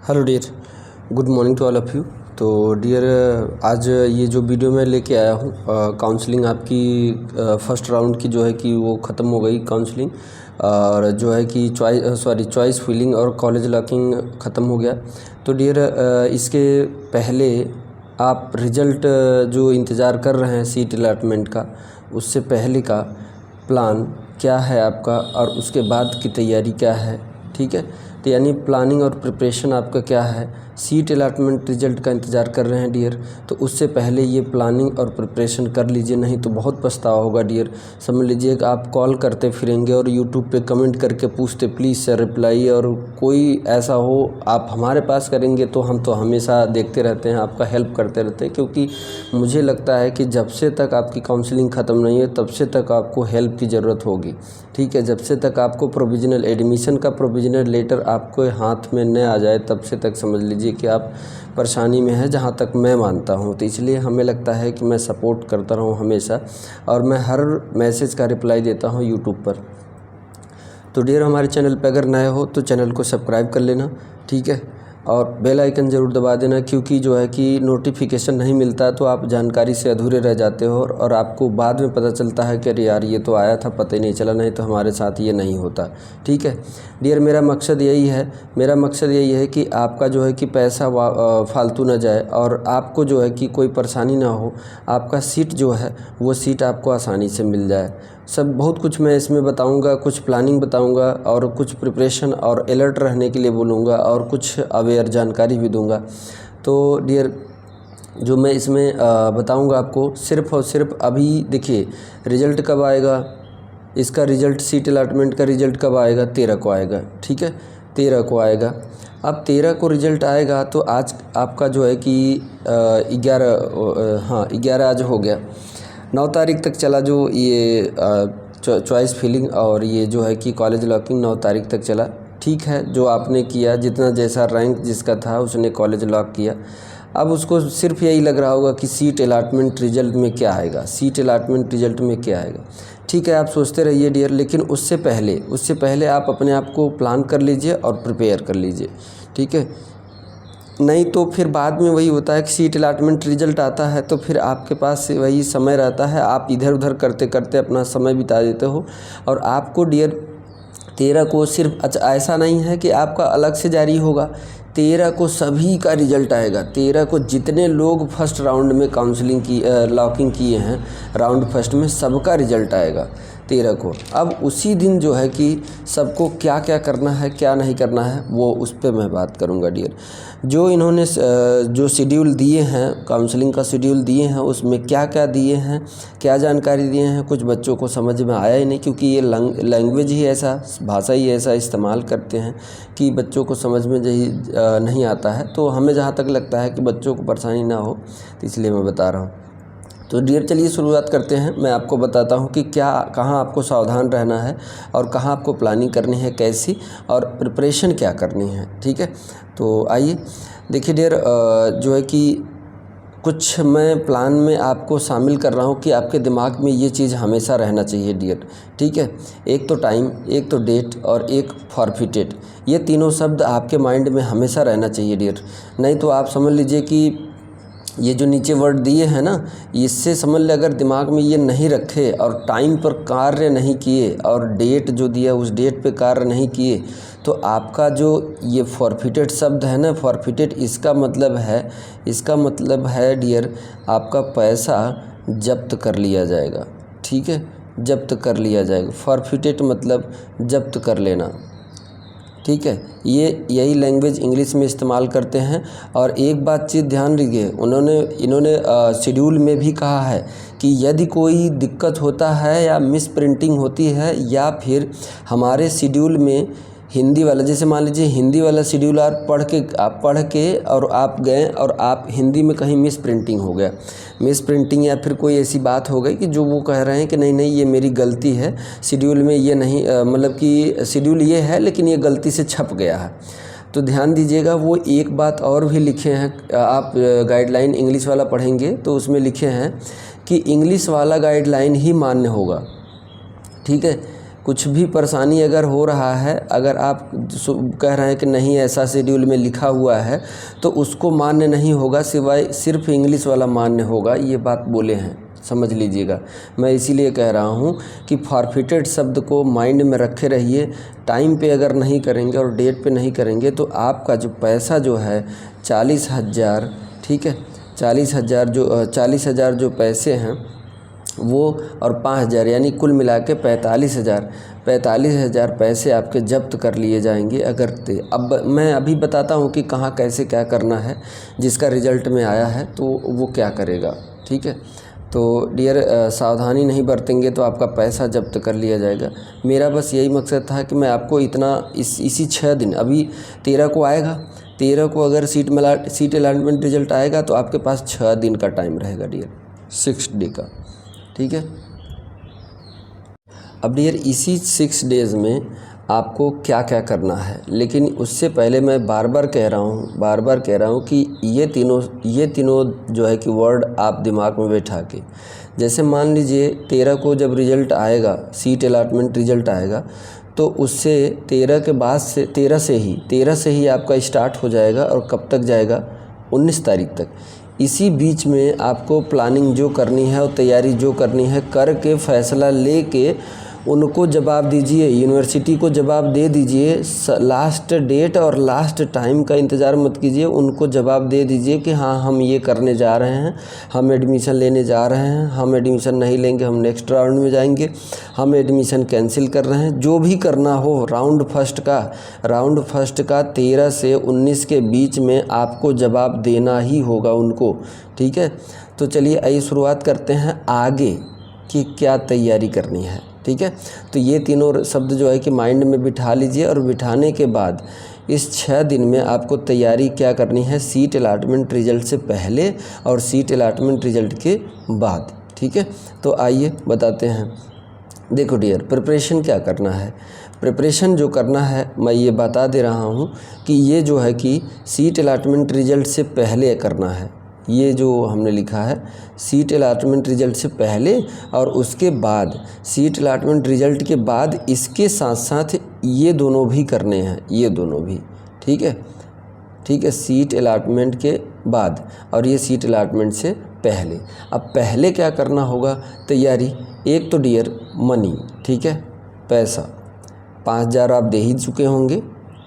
Hello dear, good morning to all of you. तो dear, आज ये जो वीडियो मैं लेके आया हूँ, काउंसलिंग आपकी फ़र्स्ट राउंड की जो है कि वो ख़त्म हो गई काउंसलिंग, और जो है कि चॉइस फिलिंग और कॉलेज लॉकिंग ख़त्म हो गया। तो डियर, इसके पहले आप रिज़ल्ट जो इंतज़ार कर रहे हैं सीट अलॉटमेंट का, उससे पहले का प्लान क्या है आपका और उसके बाद की तैयारी क्या है, ठीक है। तो यानी प्लानिंग और प्रिपरेशन आपका क्या है। सीट अलॉटमेंट रिज़ल्ट का इंतज़ार कर रहे हैं डियर, तो उससे पहले ये प्लानिंग और प्रिपरेशन कर लीजिए, नहीं तो बहुत पछतावा होगा डियर। समझ लीजिए कि आप कॉल करते फिरेंगे और यूट्यूब पे कमेंट करके पूछते प्लीज़ सर रिप्लाई, और कोई ऐसा हो आप हमारे पास करेंगे तो हम तो हमेशा देखते रहते हैं, आपका हेल्प करते रहते हैं, क्योंकि मुझे लगता है कि जब से तक आपकी काउंसलिंग ख़त्म नहीं है तब से तक आपको हेल्प की ज़रूरत होगी, ठीक है। जब से तक आपको प्रोविज़नल एडमिशन का प्रोविज़नल लेटर आपको हाथ में न आ जाए तब से तक समझ लीजिए कि आप परेशानी में हैं, जहाँ तक मैं मानता हूँ। तो इसलिए हमें लगता है कि मैं सपोर्ट करता रहूँ हमेशा, और मैं हर मैसेज का रिप्लाई देता हूँ यूट्यूब पर। तो डियर, हमारे चैनल पर अगर नए हो तो चैनल को सब्सक्राइब कर लेना, ठीक है, और बेल आइकन ज़रूर दबा देना, क्योंकि जो है कि नोटिफिकेशन नहीं मिलता तो आप जानकारी से अधूरे रह जाते हो और आपको बाद में पता चलता है कि अरे यार ये तो आया था, पता ही नहीं चला, नहीं तो हमारे साथ ये नहीं होता, ठीक है। डियर, मेरा मकसद यही है कि आपका जो है कि पैसा फालतू ना जाए और आपको जो है कि कोई परेशानी ना हो, आपका सीट जो है वो सीट आपको आसानी से मिल जाए। सब बहुत कुछ मैं इसमें बताऊंगा, कुछ प्लानिंग बताऊंगा और कुछ प्रिपरेशन और अलर्ट रहने के लिए बोलूँगा और कुछ अवेयर जानकारी भी दूंगा। तो डियर, जो मैं इसमें बताऊंगा आपको, सिर्फ़ और सिर्फ अभी देखिए रिज़ल्ट कब आएगा, इसका रिज़ल्ट सीट अलॉटमेंट का रिज़ल्ट कब आएगा, 13 को आएगा, ठीक है, 13 को आएगा। अब 13 को रिज़ल्ट आएगा तो आज आपका जो है कि 11 आज हो गया, 9 तारीख तक चला जो ये चॉइस फिलिंग और ये जो है कि कॉलेज लॉकिंग 9 तारीख तक चला, ठीक है। जो आपने किया, जितना जैसा रैंक जिसका था उसने कॉलेज लॉक किया। अब उसको सिर्फ यही लग रहा होगा कि सीट अलॉटमेंट रिज़ल्ट में क्या आएगा, सीट अलॉटमेंट रिज़ल्ट में क्या आएगा, ठीक है। आप सोचते रहिए डियर, लेकिन उससे पहले आप अपने आप को प्लान कर लीजिए और प्रिपेयर कर लीजिए, ठीक है। नहीं तो फिर बाद में वही होता है कि सीट अलॉटमेंट रिज़ल्ट आता है तो फिर आपके पास वही समय रहता है, आप इधर उधर करते करते अपना समय बिता देते हो। और आपको डियर 13 को सिर्फ ऐसा नहीं है कि आपका अलग से जारी होगा, 13 को सभी का रिज़ल्ट आएगा। 13 को जितने लोग फर्स्ट राउंड में काउंसलिंग की लॉकिंग किए हैं राउंड फर्स्ट में, सबका रिज़ल्ट आएगा 13 को। अब उसी दिन जो है कि सबको क्या क्या करना है क्या नहीं करना है वो उस पर मैं बात करूंगा डियर। जो इन्होंने जो शेड्यूल दिए हैं, काउंसलिंग का शेड्यूल दिए हैं, उसमें क्या क्या दिए हैं, क्या जानकारी दिए हैं, कुछ बच्चों को समझ में आया ही नहीं, क्योंकि ये लैंग्वेज ही ऐसा, भाषा ही ऐसा इस्तेमाल करते हैं कि बच्चों को समझ में नहीं आता है। तो हमें जहाँ तक लगता है कि बच्चों को परेशानी ना हो, तो इसलिए मैं बता रहा हूँ। तो डियर, चलिए शुरुआत करते हैं। मैं आपको बताता हूं कि कहाँ आपको सावधान रहना है और कहाँ आपको प्लानिंग करनी है कैसी, और प्रिपरेशन क्या करनी है, ठीक है। तो आइए देखिए डियर, जो है कि कुछ मैं प्लान में आपको शामिल कर रहा हूं कि आपके दिमाग में ये चीज़ हमेशा रहना चाहिए डियर, ठीक है। एक तो टाइम, एक तो डेट और एक फॉरफिटेड, ये तीनों शब्द आपके माइंड में हमेशा रहना चाहिए डियर। नहीं तो आप समझ लीजिए कि ये जो नीचे वर्ड दिए हैं ना, इससे समझ ले अगर दिमाग में ये नहीं रखे और टाइम पर कार्य नहीं किए और डेट जो दिया उस डेट पे कार्य नहीं किए, तो आपका जो ये फॉरफिटेड शब्द है ना, फॉरफिटेड, इसका मतलब है डियर, आपका पैसा जब्त कर लिया जाएगा, ठीक है, जब्त कर लिया जाएगा। फॉरफिटेड मतलब जब्त कर लेना, ठीक है। यही लैंग्वेज इंग्लिश में इस्तेमाल करते हैं। और एक बात चीज़ ध्यान रखिए, इन्होंने शेड्यूल में भी कहा है कि यदि कोई दिक्कत होता है या मिस प्रिंटिंग होती है, या फिर हमारे शेड्यूल में हिंदी वाला, जैसे मान लीजिए हिंदी वाला शेड्यूल आप पढ़ के और आप गए और आप हिंदी में कहीं मिस प्रिंटिंग हो गया, मिस प्रिंटिंग या फिर कोई ऐसी बात हो गई कि जो वो कह रहे हैं कि नहीं ये मेरी गलती है, शेड्यूल में ये नहीं, मतलब कि शेड्यूल ये है लेकिन ये गलती से छप गया है, तो ध्यान दीजिएगा। वो एक बात और भी लिखे हैं, आप गाइडलाइन इंग्लिश वाला पढ़ेंगे तो उसमें लिखे हैं कि इंग्लिश वाला गाइडलाइन ही मान्य होगा, ठीक है। कुछ भी परेशानी अगर हो रहा है, अगर आप कह रहे हैं कि नहीं ऐसा शेड्यूल में लिखा हुआ है, तो उसको मान्य नहीं होगा, सिवाय सिर्फ इंग्लिश वाला मान्य होगा, ये बात बोले हैं, समझ लीजिएगा। मैं इसीलिए कह रहा हूँ कि फॉरफिटेड शब्द को माइंड में रखे रहिए। टाइम पे अगर नहीं करेंगे और डेट पे नहीं करेंगे तो आपका जो पैसा जो है 40,000, ठीक है, 40,000 जो पैसे हैं वो और 5,000 यानी कुल मिला के 45,000 पैसे आपके जब्त कर लिए जाएंगे। अगर अब मैं अभी बताता हूँ कि कहाँ कैसे क्या करना है, जिसका रिज़ल्ट में आया है तो वो क्या करेगा, ठीक है। तो डियर, सावधानी नहीं बरतेंगे तो आपका पैसा जब्त कर लिया जाएगा। मेरा बस यही मकसद था कि मैं आपको इतना इसी 6 दिन, अभी 13 को आएगा, 13 को अगर सीट अलॉटमेंट रिज़ल्ट आएगा तो आपके पास 6 दिन का टाइम रहेगा डियर, 6 डे का, ठीक है। अब डियर इसी 6 डेज़ में आपको क्या क्या करना है, लेकिन उससे पहले मैं बार बार कह रहा हूँ कि ये तीनों जो है कि वर्ड आप दिमाग में बैठा के, जैसे मान लीजिए 13 को जब रिज़ल्ट आएगा, सीट अलॉटमेंट रिज़ल्ट आएगा, तो उससे 13 के बाद से 13 से ही आपका स्टार्ट हो जाएगा और कब तक जाएगा, 19 तारीख तक। इसी बीच में आपको प्लानिंग जो करनी है और तैयारी जो करनी है करके, फ़ैसला लेके उनको जवाब दीजिए, यूनिवर्सिटी को जवाब दे दीजिए। लास्ट डेट और लास्ट टाइम का इंतज़ार मत कीजिए, उनको जवाब दे दीजिए कि हाँ हम ये करने जा रहे हैं, हम एडमिशन लेने जा रहे हैं, हम एडमिशन नहीं लेंगे, हम नेक्स्ट राउंड में जाएंगे, हम एडमिशन कैंसिल कर रहे हैं। जो भी करना हो राउंड फर्स्ट का 13 से 19 के बीच में आपको जवाब देना ही होगा उनको, ठीक है। तो चलिए आइए शुरुआत करते हैं आगे कि क्या तैयारी करनी है, ठीक है। तो ये तीनों शब्द जो है कि माइंड में बिठा लीजिए, और बिठाने के बाद इस 6 दिन में आपको तैयारी क्या करनी है, सीट अलॉटमेंट रिज़ल्ट से पहले और सीट अलॉटमेंट रिज़ल्ट के बाद, ठीक है। तो आइए बताते हैं। देखो डियर, प्रिपरेशन क्या करना है, प्रिपरेशन जो करना है मैं ये बता दे रहा हूँ कि ये जो है कि सीट अलॉटमेंट रिज़ल्ट से पहले करना है। ये जो हमने लिखा है सीट अलॉटमेंट रिज़ल्ट से पहले और उसके बाद, सीट अलॉटमेंट रिज़ल्ट के बाद इसके साथ साथ ये दोनों भी करने हैं, ये दोनों भी, ठीक है, सीट अलॉटमेंट के बाद और ये सीट अलॉटमेंट से पहले। अब पहले क्या करना होगा तैयारी, एक तो डियर मनी, ठीक है, पैसा 5,000 आप दे ही चुके होंगे,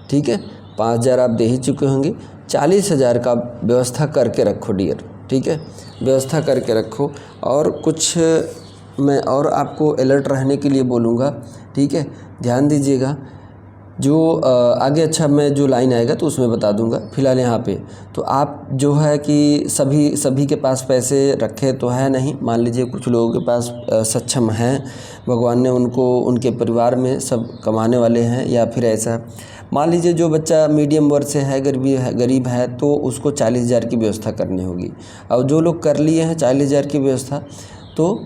ठीक है, 5,000 आप दे ही चुके होंगे। 40,000 का व्यवस्था करके रखो डियर, ठीक है, व्यवस्था करके रखो। और कुछ मैं और आपको अलर्ट रहने के लिए बोलूँगा, ठीक है, ध्यान दीजिएगा। जो आगे अच्छा मैं जो लाइन आएगा तो उसमें बता दूंगा, फ़िलहाल यहाँ पे तो आप जो है कि सभी के पास पैसे रखे तो है नहीं। मान लीजिए कुछ लोगों के पास सक्षम हैं, भगवान ने उनको, उनके परिवार में सब कमाने वाले हैं, या फिर ऐसा मान लीजिए जो बच्चा मीडियम वर्ग से है, गरीब है, तो उसको 40,000 की व्यवस्था करनी होगी। और जो लोग कर लिए हैं 40,000 की व्यवस्था तो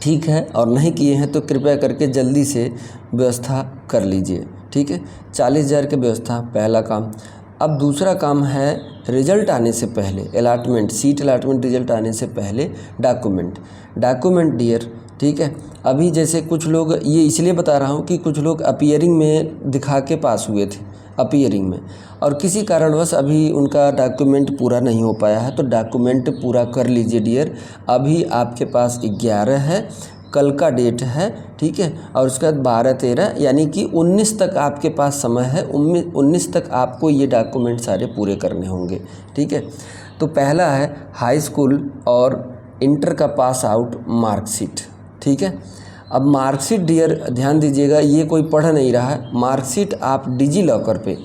ठीक है, और नहीं किए हैं तो कृपया करके जल्दी से व्यवस्था कर लीजिए, ठीक है। 40,000 की व्यवस्था पहला काम। अब दूसरा काम है रिज़ल्ट आने से पहले, अलॉटमेंट, सीट अलॉटमेंट रिज़ल्ट आने से पहले डॉक्यूमेंट डियर, ठीक है। अभी जैसे कुछ लोग, ये इसलिए बता रहा हूँ कि कुछ लोग अपीयरिंग में दिखा के पास हुए थे, अपीयरिंग में, और किसी कारणवश अभी उनका डॉक्यूमेंट पूरा नहीं हो पाया है, तो डॉक्यूमेंट पूरा कर लीजिए डियर। अभी आपके पास 11 है, कल का डेट है, ठीक है, और उसके बाद 12-13 यानी कि 19 तक आपके पास समय है। 19 तक आपको ये डॉक्यूमेंट सारे पूरे करने होंगे, ठीक है। तो पहला है हाई स्कूल और इंटर का पास आउट मार्कशीट, ठीक है। अब मार्कशीट डियर ध्यान दीजिएगा, ये कोई पढ़ नहीं रहा है, मार्कशीट आप डिजी लॉकर पे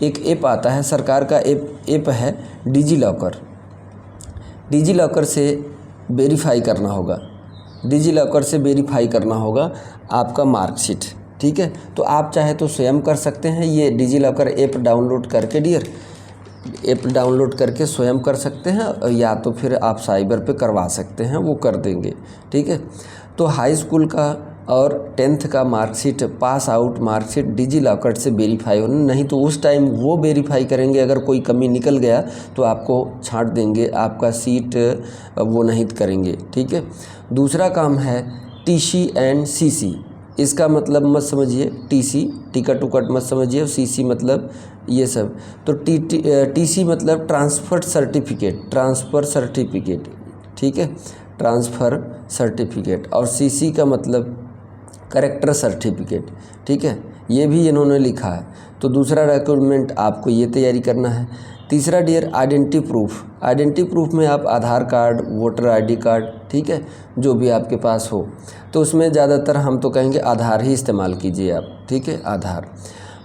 एक ऐप आता है, सरकार का ऐप है डिजी लॉकर से वेरीफाई करना होगा, डिजी लॉकर से वेरीफाई करना होगा आपका मार्कशीट, ठीक है। तो आप चाहे तो स्वयं कर सकते हैं, ये डिजी लॉकर ऐप डाउनलोड करके डियर, ऐप डाउनलोड करके स्वयं कर सकते हैं, या तो फिर आप साइबर पे करवा सकते हैं, वो कर देंगे, ठीक है। तो हाई स्कूल का और 10th का marksheet, pass out marksheet digi locker से वेरीफाई होना, नहीं तो उस टाइम वो वेरीफाई करेंगे, अगर कोई कमी निकल गया तो आपको छांट देंगे, आपका सीट वो नहीं करेंगे, ठीक है। दूसरा काम है TC एंड CC, इसका मतलब मत समझिए, टीसी टिकट उकट मत समझिए, और सीसी मतलब ये सब। तो टीसी मतलब ट्रांसफ़र सर्टिफिकेट, ठीक है, ट्रांसफ़र सर्टिफिकेट। और सीसी का मतलब कैरेक्टर सर्टिफिकेट, ठीक है, ये भी इन्होंने लिखा है। तो दूसरा डॉक्यूमेंट आपको ये तैयारी करना है। तीसरा डियर आइडेंटिटी प्रूफ में आप आधार कार्ड, वोटर आईडी कार्ड, ठीक है, जो भी आपके पास हो। तो उसमें ज़्यादातर हम तो कहेंगे आधार ही इस्तेमाल कीजिए आप, ठीक है, आधार।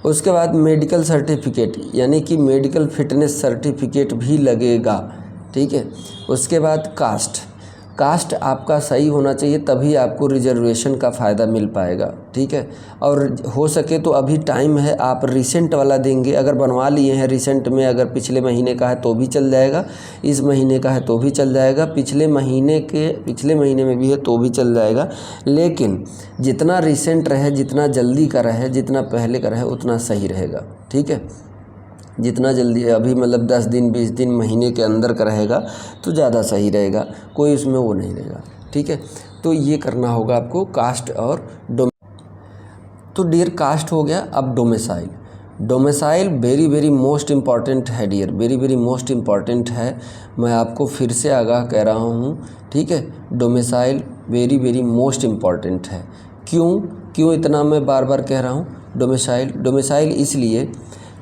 उसके बाद मेडिकल सर्टिफिकेट यानी कि मेडिकल फिटनेस सर्टिफिकेट भी लगेगा, ठीक है। उसके बाद कास्ट आपका सही होना चाहिए, तभी आपको रिजर्वेशन का फ़ायदा मिल पाएगा, ठीक है। और हो सके तो अभी टाइम है, आप रिसेंट वाला देंगे, अगर बनवा लिए हैं रिसेंट में, अगर पिछले महीने का है तो भी चल जाएगा, इस महीने का है तो भी चल जाएगा, पिछले महीने में भी है तो भी चल जाएगा। लेकिन जितना रिसेंट रहे, जितना जल्दी का रहे, जितना पहले का रहे, उतना सही रहेगा, ठीक है। जितना जल्दी अभी मतलब 10 दिन 20 दिन महीने के अंदर का रहेगा तो ज़्यादा सही रहेगा, कोई उसमें वो नहीं रहेगा, ठीक है। तो ये करना होगा आपको कास्ट और तो डियर कास्ट हो गया। अब डोमिसाइल वेरी मोस्ट इम्पॉर्टेंट है डियर, वेरी मोस्ट इम्पॉर्टेंट है। मैं आपको फिर से आगाह कह रहा हूँ, ठीक है। डोमिसाइल वेरी मोस्ट इम्पॉर्टेंट है। क्यों इतना मैं बार बार कह रहा हूँ डोमिसाइल इसलिए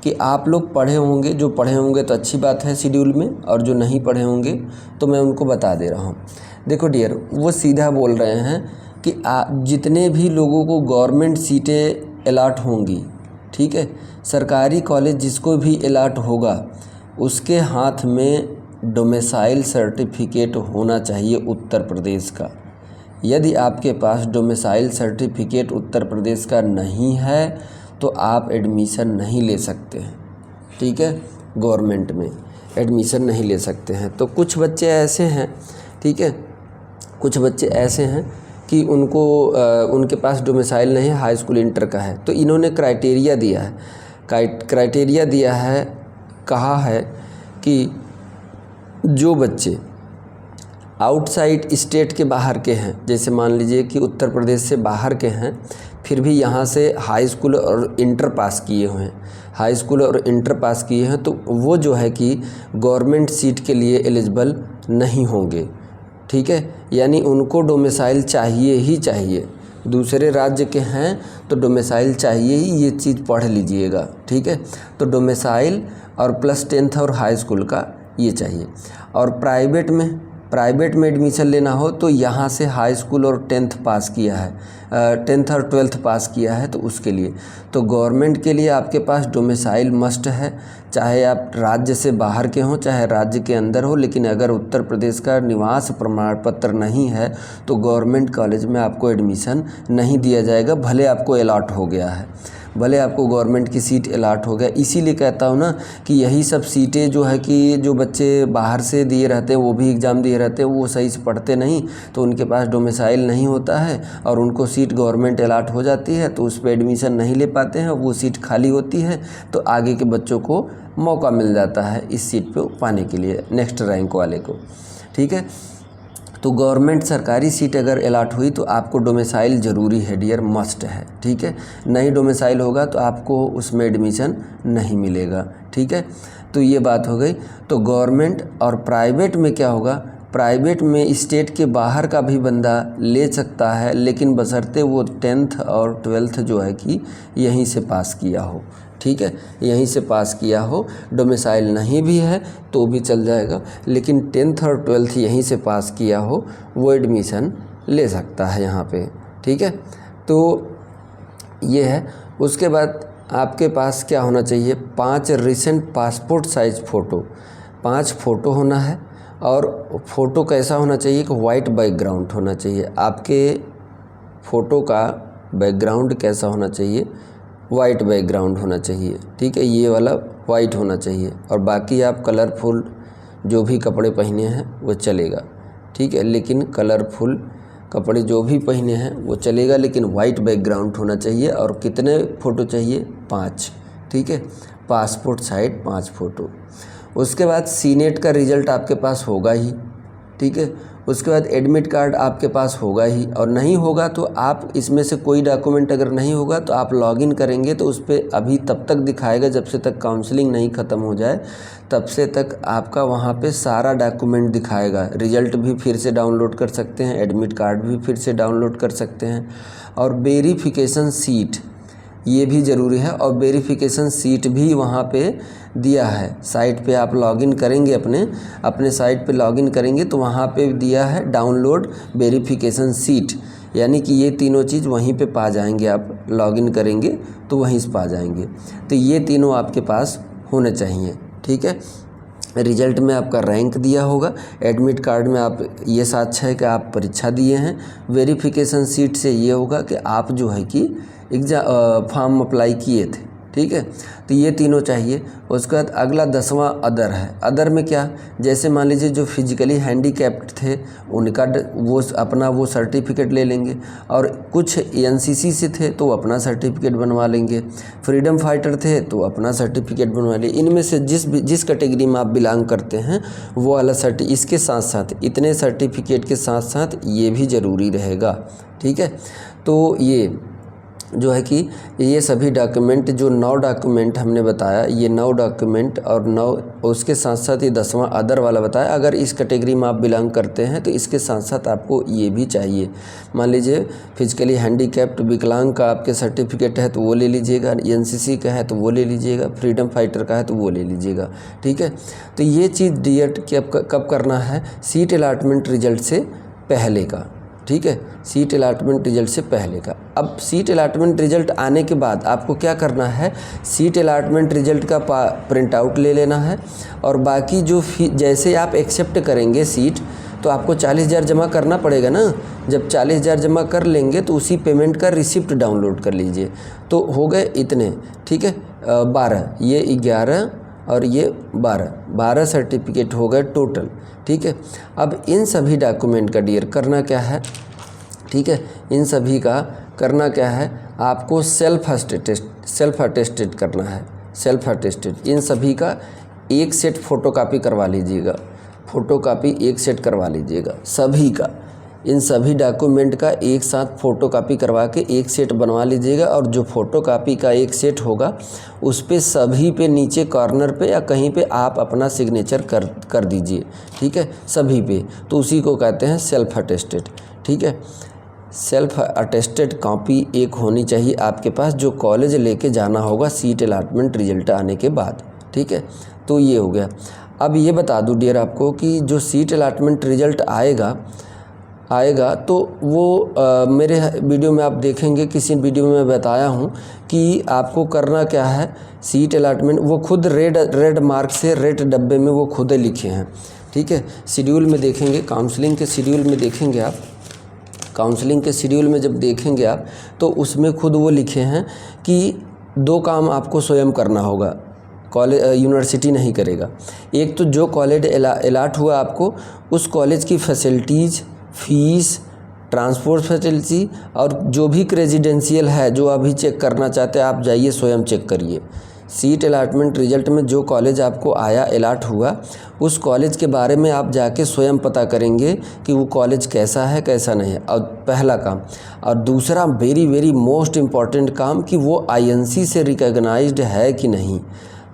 कि आप लोग पढ़े होंगे, जो पढ़े होंगे तो अच्छी बात है शेड्यूल में, और जो नहीं पढ़े होंगे तो मैं उनको बता दे रहा हूँ। देखो डियर, वो सीधा बोल रहे हैं कि जितने भी लोगों को गवर्नमेंट सीटें अलॉट होंगी, ठीक है, सरकारी कॉलेज जिसको भी अलॉट होगा उसके हाथ में डोमिसाइल सर्टिफिकेट होना चाहिए उत्तर प्रदेश का। यदि आपके पास डोमिसाइल सर्टिफिकेट उत्तर प्रदेश का नहीं है तो आप एडमिशन नहीं ले सकते हैं, ठीक है, गवर्नमेंट में एडमिशन नहीं ले सकते हैं। तो कुछ बच्चे ऐसे हैं, ठीक है, कुछ बच्चे ऐसे हैं कि उनके पास डोमिसाइल नहीं है, हाई स्कूल इंटर का है। तो इन्होंने क्राइटेरिया दिया है, कहा है कि जो बच्चे आउटसाइड स्टेट के बाहर के हैं, जैसे मान लीजिए कि उत्तर प्रदेश से बाहर के हैं, फिर भी यहाँ से हाई स्कूल और इंटर पास किए हैं, तो वो जो है कि गवर्नमेंट सीट के लिए एलिजिबल नहीं होंगे, ठीक है। यानी उनको डोमिसाइल चाहिए ही चाहिए। दूसरे राज्य के हैं तो डोमिसाइल चाहिए ही, ये चीज़ पढ़ लीजिएगा, ठीक है। तो डोमिसाइल और प्लस 10th और हाई स्कूल का ये चाहिए। और प्राइवेट में एडमिशन लेना हो तो यहाँ से हाई स्कूल और 10th पास किया है, 10th और 12th पास किया है, तो उसके लिए। तो गवर्नमेंट के लिए आपके पास डोमिसाइल मस्ट है, चाहे आप राज्य से बाहर के हों चाहे राज्य के अंदर हो। लेकिन अगर उत्तर प्रदेश का निवास प्रमाण पत्र नहीं है तो गवर्नमेंट कॉलेज में आपको एडमिशन नहीं दिया जाएगा, भले आपको अलॉट हो गया है, भले आपको गवर्नमेंट की सीट अलॉट हो गया। इसीलिए कहता हूँ ना कि यही सब सीटें जो है कि जो बच्चे बाहर से दिए रहते हैं, वो भी एग्ज़ाम दिए रहते हैं, वो सही से पढ़ते नहीं, तो उनके पास डोमिसाइल नहीं होता है और उनको सीट गवर्नमेंट अलॉट हो जाती है, तो उस पर एडमिशन नहीं ले पाते हैं, वो सीट खाली होती है, तो आगे के बच्चों को मौका मिल जाता है इस सीट पर पाने के लिए, नेक्स्ट रैंक वाले को, ठीक है। तो गवर्नमेंट सरकारी सीट अगर अलॉट हुई तो आपको डोमिसाइल ज़रूरी है डियर, मस्ट है, ठीक है। नहीं डोमिसाइल होगा तो आपको उसमें एडमिशन नहीं मिलेगा, ठीक है। तो ये बात हो गई। तो गवर्नमेंट और प्राइवेट में क्या होगा, प्राइवेट में स्टेट के बाहर का भी बंदा ले सकता है, लेकिन बशर्ते वो 10th और 12th जो है कि यहीं से पास किया हो, ठीक है, यहीं से पास किया हो। डोमिसाइल नहीं भी है तो भी चल जाएगा, लेकिन 10th और 12th यहीं से पास किया हो, वो एडमिशन ले सकता है यहाँ पे, ठीक है। तो ये है। उसके बाद आपके पास क्या होना चाहिए, 5 recent passport size photo, 5 photo होना है। और फ़ोटो कैसा होना चाहिए कि वाइट बैकग्राउंड होना चाहिए। आपके फ़ोटो का बैकग्राउंड कैसा होना चाहिए, वाइट बैकग्राउंड होना चाहिए, ठीक है, ये वाला वाइट होना चाहिए। और बाकी आप कलरफुल जो भी कपड़े पहने हैं वो चलेगा, ठीक है, लेकिन कलरफुल कपड़े जो भी पहने हैं वो चलेगा, लेकिन वाइट बैकग्राउंड होना चाहिए। और कितने फ़ोटो चाहिए, 5, ठीक है, पासपोर्ट साइज 5 फ़ोटो। उसके बाद सीनेट का रिज़ल्ट आपके पास होगा ही, ठीक है। उसके बाद एडमिट कार्ड आपके पास होगा ही, और नहीं होगा तो आप इसमें से कोई डॉक्यूमेंट अगर नहीं होगा तो आप लॉगिन करेंगे तो उस पर अभी तब तक दिखाएगा जब से तक काउंसलिंग नहीं ख़त्म हो जाए, तब से तक आपका वहाँ पे सारा डॉक्यूमेंट दिखाएगा। रिज़ल्ट भी फिर से डाउनलोड कर सकते हैं, एडमिट कार्ड भी फिर से डाउनलोड कर सकते हैं, और वेरिफिकेशन सीट ये भी ज़रूरी है, और वेरिफिकेशन सीट भी वहाँ पे दिया है। साइट पे आप लॉगिन करेंगे, अपने साइट पे लॉगिन करेंगे तो वहाँ पे दिया है डाउनलोड वेरिफिकेशन सीट, यानी कि ये तीनों चीज़ वहीं पे पा जाएंगे। आप लॉगिन करेंगे तो वहीं से पा जाएंगे। तो ये तीनों आपके पास होने चाहिए, ठीक है। रिजल्ट में आपका रैंक दिया होगा, एडमिट कार्ड में आप ये साक्ष्य है कि आप परीक्षा दिए हैं, वेरिफिकेशन सीट से ये होगा कि आप जो है कि फॉर्म अप्लाई किए थे, ठीक है। तो ये तीनों चाहिए। उसके बाद अगला 10वां अदर है। अदर में क्या, जैसे मान लीजिए जो फिजिकली हैंडीकैप्ड थे उनका वो सर्टिफिकेट ले लेंगे, और कुछ एनसीसी से थे तो अपना सर्टिफिकेट बनवा लेंगे, फ्रीडम फाइटर थे तो अपना सर्टिफिकेट बनवा लें। इनमें से जिस कैटेगरी में आप बिलोंग करते हैं वो वाला इसके साथ साथ इतने सर्टिफिकेट के साथ साथ ये भी ज़रूरी रहेगा, ठीक है। तो ये जो है कि ये सभी डॉक्यूमेंट जो 9 डॉक्यूमेंट हमने बताया, ये 9 डॉक्यूमेंट और 9 उसके साथ साथ ये 10वां अदर वाला बताया। अगर इस कैटेगरी में आप बिलोंग करते हैं तो इसके साथ साथ आपको ये भी चाहिए। मान लीजिए फिजिकली हैंडीकैप्ड विकलांग का आपके सर्टिफिकेट है तो वो ले लीजिएगा, एनसीसी का है तो वो ले लीजिएगा, फ्रीडम फाइटर का है तो वो ले लीजिएगा, ठीक है। तो ये चीज़ डीएड कब करना है, सीट अलॉटमेंट रिजल्ट से पहले का, ठीक है, सीट अलॉटमेंट रिजल्ट से पहले का। अब सीट अलॉटमेंट रिजल्ट आने के बाद आपको क्या करना है, सीट अलॉटमेंट रिजल्ट का प्रिंट आउट ले लेना है, और बाकी जो जैसे आप एक्सेप्ट करेंगे सीट तो आपको 40,000 जमा करना पड़ेगा ना। जब 40,000 जमा कर लेंगे तो उसी पेमेंट का रिसिप्ट डाउनलोड कर लीजिए। तो हो गए इतने, ठीक है, 12, ये 11 और ये 12 सर्टिफिकेट हो गए टोटल, ठीक है। अब इन सभी डॉक्यूमेंट का डियर करना क्या है, ठीक है, इन सभी का करना क्या है, आपको सेल्फ अटेस्टेड करना है, सेल्फ अटेस्टेड। इन सभी का एक सेट फ़ोटोकॉपी करवा लीजिएगा, फ़ोटोकॉपी एक सेट करवा लीजिएगा सभी का। इन सभी डॉक्यूमेंट का एक साथ फ़ोटोकॉपी करवा के एक सेट बनवा लीजिएगा, और जो फ़ोटोकॉपी का एक सेट होगा उस पे सभी पे नीचे कॉर्नर पे या कहीं पे आप अपना सिग्नेचर कर दीजिए, ठीक है, सभी पे। तो उसी को कहते हैं सेल्फ अटेस्टेड, ठीक है। सेल्फ अटेस्टेड कॉपी एक होनी चाहिए आपके पास, जो कॉलेज लेके जाना होगा सीट अलॉटमेंट रिजल्ट आने के बाद, ठीक है। तो ये हो गया। अब ये बता दूं डियर आपको कि जो सीट अलॉटमेंट रिजल्ट आएगा तो वो मेरे वीडियो में आप देखेंगे, किसी वीडियो में मैं बताया हूँ कि आपको करना क्या है। सीट अलॉटमेंट वो खुद रेड मार्क से रेड डब्बे में वो खुद लिखे हैं, ठीक है। शेड्यूल में देखेंगे, काउंसलिंग के शेड्यूल में देखेंगे आप, काउंसलिंग के शेड्यूल में जब देखेंगे आप तो उसमें खुद वो लिखे हैं कि 2 काम आपको स्वयं करना होगा, कॉलेज यूनिवर्सिटी नहीं करेगा। एक तो जो कॉलेज अलॉट हुआ आपको उस कॉलेज की फैसिलिटीज़, फीस, ट्रांसपोर्ट फैसिलिटी और जो भी रेजिडेंशियल है जो अभी चेक करना चाहते हैं आप जाइए स्वयं चेक करिए। सीट अलॉटमेंट रिजल्ट में जो कॉलेज आपको आया अलॉट हुआ उस कॉलेज के बारे में आप जाके स्वयं पता करेंगे कि वो कॉलेज कैसा है कैसा नहीं है, और पहला काम। और दूसरा वेरी मोस्ट इम्पॉर्टेंट काम कि वो आईएनसी से रिकॉग्नाइज्ड है कि नहीं,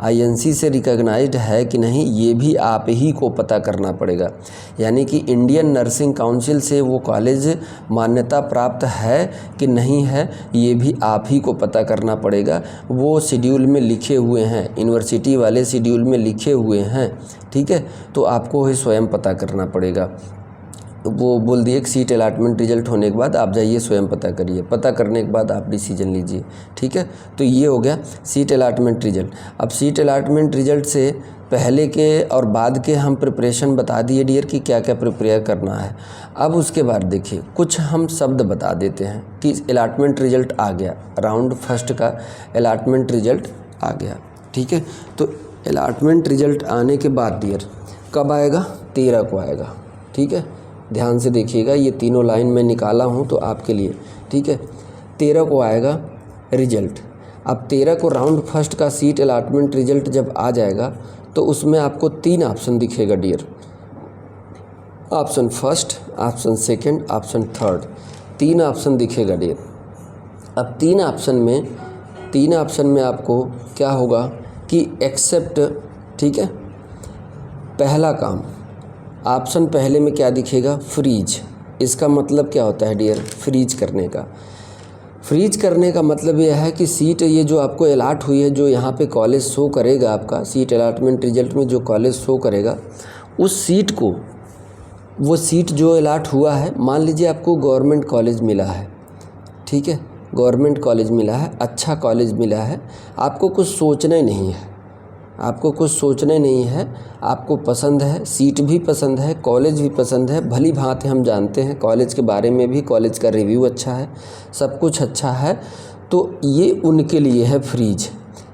आईएनसी से रिकॉग्नाइज्ड है कि नहीं ये भी आप ही को पता करना पड़ेगा। यानी कि इंडियन नर्सिंग काउंसिल से वो कॉलेज मान्यता प्राप्त है कि नहीं है ये भी आप ही को पता करना पड़ेगा। वो शेड्यूल में लिखे हुए हैं, यूनिवर्सिटी वाले शेड्यूल में लिखे हुए हैं, ठीक है। तो आपको ही स्वयं पता करना पड़ेगा। वो बोल दिए कि सीट अलॉटमेंट रिजल्ट होने के बाद आप जाइए स्वयं पता करिए, पता करने के बाद आप डिसीजन लीजिए, ठीक है। तो ये हो गया सीट अलॉटमेंट रिजल्ट। अब सीट अलॉटमेंट रिजल्ट से पहले के और बाद के हम प्रिपरेशन बता दिए डियर कि क्या क्या प्रिपेयर करना है। अब उसके बाद देखिए कुछ हम शब्द बता देते हैं कि अलॉटमेंट रिजल्ट आ गया, राउंड फर्स्ट का अलॉटमेंट रिजल्ट आ गया, ठीक है। तो अलॉटमेंट रिजल्ट आने के बाद डियर कब आएगा, 13 को आएगा, ठीक है। ध्यान से देखिएगा, ये तीनों लाइन में निकाला हूँ तो आपके लिए, ठीक है। 13 को आएगा रिजल्ट। अब 13 को राउंड फर्स्ट का सीट अलॉटमेंट रिजल्ट जब आ जाएगा तो उसमें आपको 3 ऑप्शन दिखेगा dear. Option first, option second, option third, 3 option दिखेगा डियर। अब 3 ऑप्शन में आपको क्या होगा कि एक्सेप्ट, ठीक है, पहला काम, ऑप्शन पहले में क्या दिखेगा, फ्रीज। इसका मतलब क्या होता है डियर, फ्रीज करने का। फ्रीज करने का मतलब यह है कि सीट ये जो आपको अलाट हुई है, जो यहाँ पे कॉलेज शो करेगा, आपका सीट अलाटमेंट रिजल्ट में जो कॉलेज शो करेगा, उस सीट को, वो सीट जो अलाट हुआ है, मान लीजिए आपको गवर्नमेंट कॉलेज मिला है, ठीक है, गवर्नमेंट कॉलेज मिला है, अच्छा कॉलेज मिला है, आपको कुछ सोचना ही नहीं है, आपको कुछ सोचना ही नहीं है, आपको पसंद है, सीट भी पसंद है, कॉलेज भी पसंद है, भली भांति हम जानते हैं कॉलेज के बारे में भी, कॉलेज का रिव्यू अच्छा है, सब कुछ अच्छा है, तो ये उनके लिए है फ्रीज।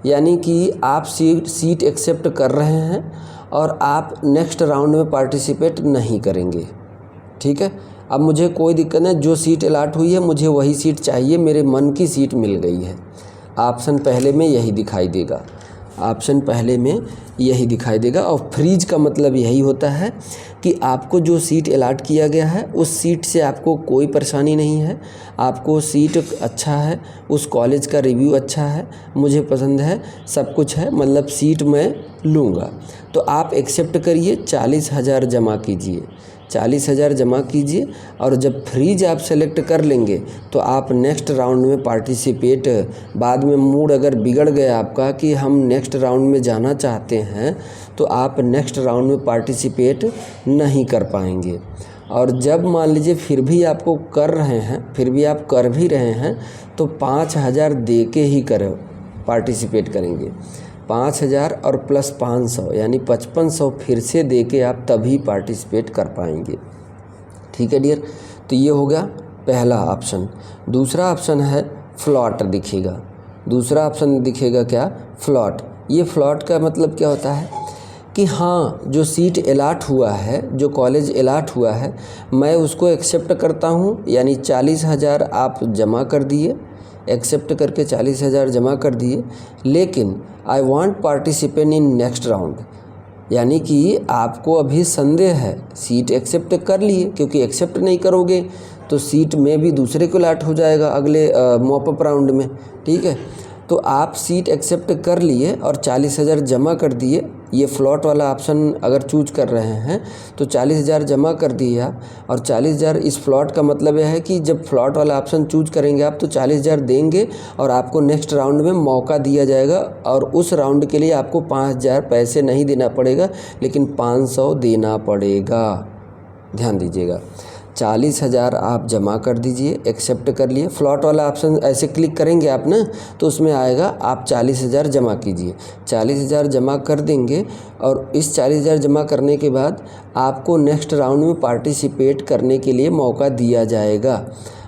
यानी कि आप सीट एक्सेप्ट कर रहे हैं और आप नेक्स्ट राउंड में पार्टिसिपेट नहीं करेंगे, ठीक है। अब मुझे कोई दिक्कत नहीं, जो सीट अलाट हुई है मुझे वही सीट चाहिए, मेरे मन की सीट मिल गई है। ऑप्शन पहले में यही दिखाई देगा, ऑप्शन पहले में यही दिखाई देगा। और फ्रीज का मतलब यही होता है कि आपको जो सीट अलाट किया गया है, उस सीट से आपको कोई परेशानी नहीं है, आपको सीट अच्छा है, उस कॉलेज का रिव्यू अच्छा है, मुझे पसंद है, सब कुछ है, मतलब सीट मैं लूँगा। तो आप एक्सेप्ट करिए, 40,000 जमा कीजिए, 40,000 जमा कीजिए, और जब फ्रीज आप सेलेक्ट कर लेंगे तो आप नेक्स्ट राउंड में पार्टिसिपेट, बाद में मूड अगर बिगड़ गया आपका कि हम नेक्स्ट राउंड में जाना चाहते हैं, तो आप नेक्स्ट राउंड में पार्टिसिपेट नहीं कर पाएंगे। और जब मान लीजिए फिर भी आपको कर रहे हैं, फिर भी आप कर भी रहे हैं, तो 5,000 दे के ही पार्टिसिपेट करेंगे। 5,000 और प्लस 500 यानी 5500 फिर से दे के आप तभी पार्टिसिपेट कर पाएंगे, ठीक है डियर। तो ये हो गया पहला ऑप्शन। दूसरा ऑप्शन है फ्लॉट दिखेगा, दूसरा ऑप्शन दिखेगा क्या, फ्लॉट। ये फ्लॉट का मतलब क्या होता है कि हाँ, जो सीट अलाट हुआ है, जो कॉलेज अलाट हुआ है, मैं उसको एक्सेप्ट करता हूँ, यानी 40,000 आप जमा कर दिए, एक्सेप्ट करके 40,000 जमा कर दिए, लेकिन I want participate in next round, यानी कि आपको अभी संदेह है, सीट एक्सेप्ट कर लिए, क्योंकि एक्सेप्ट नहीं करोगे तो सीट में भी दूसरे को अलाट हो जाएगा अगले मॉपअप राउंड में, ठीक है। तो आप सीट एक्सेप्ट कर लिए और 40,000 जमा कर दिए। ये फ्लॉट वाला ऑप्शन अगर चूज कर रहे हैं तो 40,000 जमा कर दिए आप, और 40,000, इस फ्लॉट का मतलब यह है कि जब फ्लॉट वाला ऑप्शन चूज करेंगे आप तो 40,000 देंगे और आपको नेक्स्ट राउंड में मौका दिया जाएगा, और उस राउंड के लिए आपको 5,000 पैसे नहीं देना पड़ेगा, लेकिन 500 देना पड़ेगा। ध्यान दीजिएगा, 40,000 आप जमा कर दीजिए, एक्सेप्ट कर लिए। फ्लॉट वाला ऑप्शन ऐसे क्लिक करेंगे आप ना, तो उसमें आएगा आप 40,000 जमा कीजिए। 40,000 जमा कर देंगे, और इस 40,000 जमा करने के बाद आपको नेक्स्ट राउंड में पार्टिसिपेट करने के लिए मौका दिया जाएगा,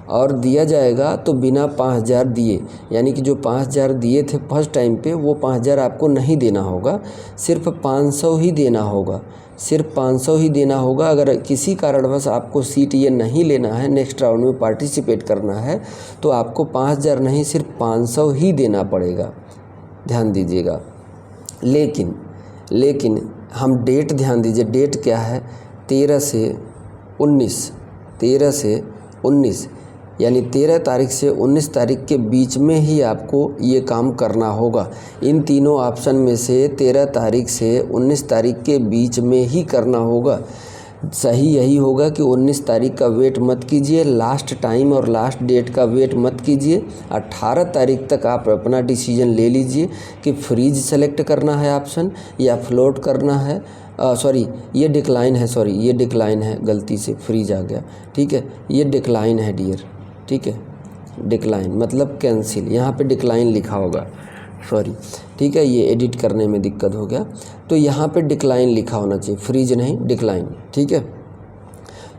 और दिया जाएगा तो बिना 5,000 दिए, यानी कि जो 5,000 दिए थे फर्स्ट टाइम पे, वो 5,000 आपको नहीं देना होगा, सिर्फ 500 ही देना होगा, सिर्फ 500 ही देना होगा। अगर किसी कारणवश आपको सीट ये नहीं लेना है, नेक्स्ट राउंड में पार्टिसिपेट करना है, तो आपको 5,000 नहीं, सिर्फ 500 ही देना पड़ेगा। ध्यान दीजिएगा। लेकिन हम डेट ध्यान दीजिए, डेट क्या है, 13 से 19 यानी 13 तारीख से 19 तारीख के बीच में ही आपको ये काम करना होगा। इन तीनों ऑप्शन में से 13 तारीख से 19 तारीख के बीच में ही करना होगा। सही यही होगा कि 19 तारीख का वेट मत कीजिए, लास्ट टाइम और लास्ट डेट का वेट मत कीजिए। 18 तारीख तक आप अपना डिसीजन ले लीजिए कि फ्रीज सेलेक्ट करना है ऑप्शन या फ्लोट करना है। ये डिक्लाइन है, गलती से फ्रीज आ गया, ठीक है, ये डिक्लाइन है डियर, ठीक है, डिक्लाइन मतलब कैंसिल, यहाँ पे डिक्लाइन लिखा होगा, ठीक है, ये एडिट करने में दिक्कत हो गया, तो यहाँ पे डिक्लाइन लिखा होना चाहिए, फ्रीज नहीं डिक्लाइन, ठीक है।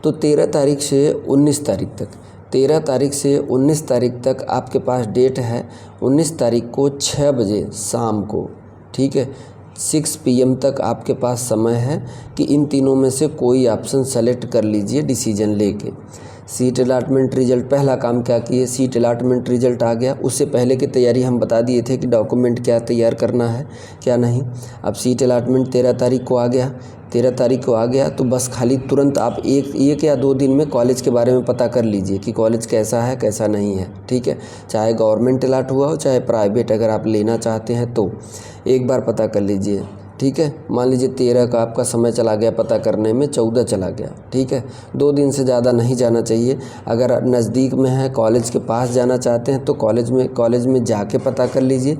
तो 13 तारीख से 19 तारीख तक, 13 तारीख से 19 तारीख तक आपके पास डेट है। 19 तारीख को 6 बजे शाम को, ठीक है, 6 PM तक आपके पास समय है कि इन तीनों में से कोई ऑप्शन सेलेक्ट कर लीजिए डिसीजन लेके। सीट अलॉटमेंट रिजल्ट, पहला काम क्या किए, सीट अलॉटमेंट रिजल्ट आ गया, उससे पहले की तैयारी हम बता दिए थे कि डॉक्यूमेंट क्या तैयार करना है क्या नहीं। अब सीट अलॉटमेंट 13 तारीख को आ गया, 13 तारीख को आ गया तो बस खाली तुरंत आप एक या 2 दिन में कॉलेज के बारे में पता कर लीजिए कि कॉलेज कैसा है कैसा नहीं है, ठीक है। चाहे गवर्नमेंट अलॉट हुआ हो चाहे प्राइवेट, अगर आप लेना चाहते हैं तो एक बार पता कर लीजिए, ठीक है। मान लीजिए 13 का आपका समय चला गया पता करने में, 14 चला गया, ठीक है। 2 दिन से ज़्यादा नहीं जाना चाहिए। अगर नज़दीक में है, कॉलेज के पास जाना चाहते हैं तो कॉलेज में जाके पता कर लीजिए,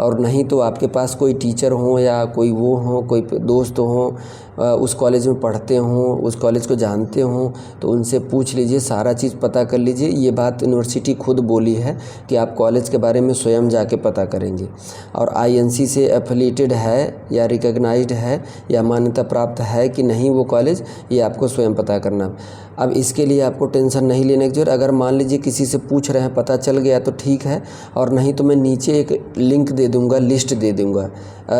और नहीं तो आपके पास कोई टीचर हो या कोई वो हो, कोई दोस्त हो, उस कॉलेज में पढ़ते हों, उस कॉलेज को जानते हों, तो उनसे पूछ लीजिए, सारा चीज़ पता कर लीजिए। ये बात यूनिवर्सिटी खुद बोली है कि आप कॉलेज के बारे में स्वयं जाके पता करेंगे। और INC से एफिलिएटेड है या रिकॉग्नाइज्ड है या मान्यता प्राप्त है कि नहीं वो कॉलेज, ये आपको स्वयं पता करना। अब इसके लिए आपको टेंशन नहीं लेने की जरूरत। अगर मान लीजिए किसी से पूछ रहे हैं, पता चल गया तो ठीक है, और नहीं तो मैं नीचे एक लिंक दे दूँगा, लिस्ट दे दूँगा,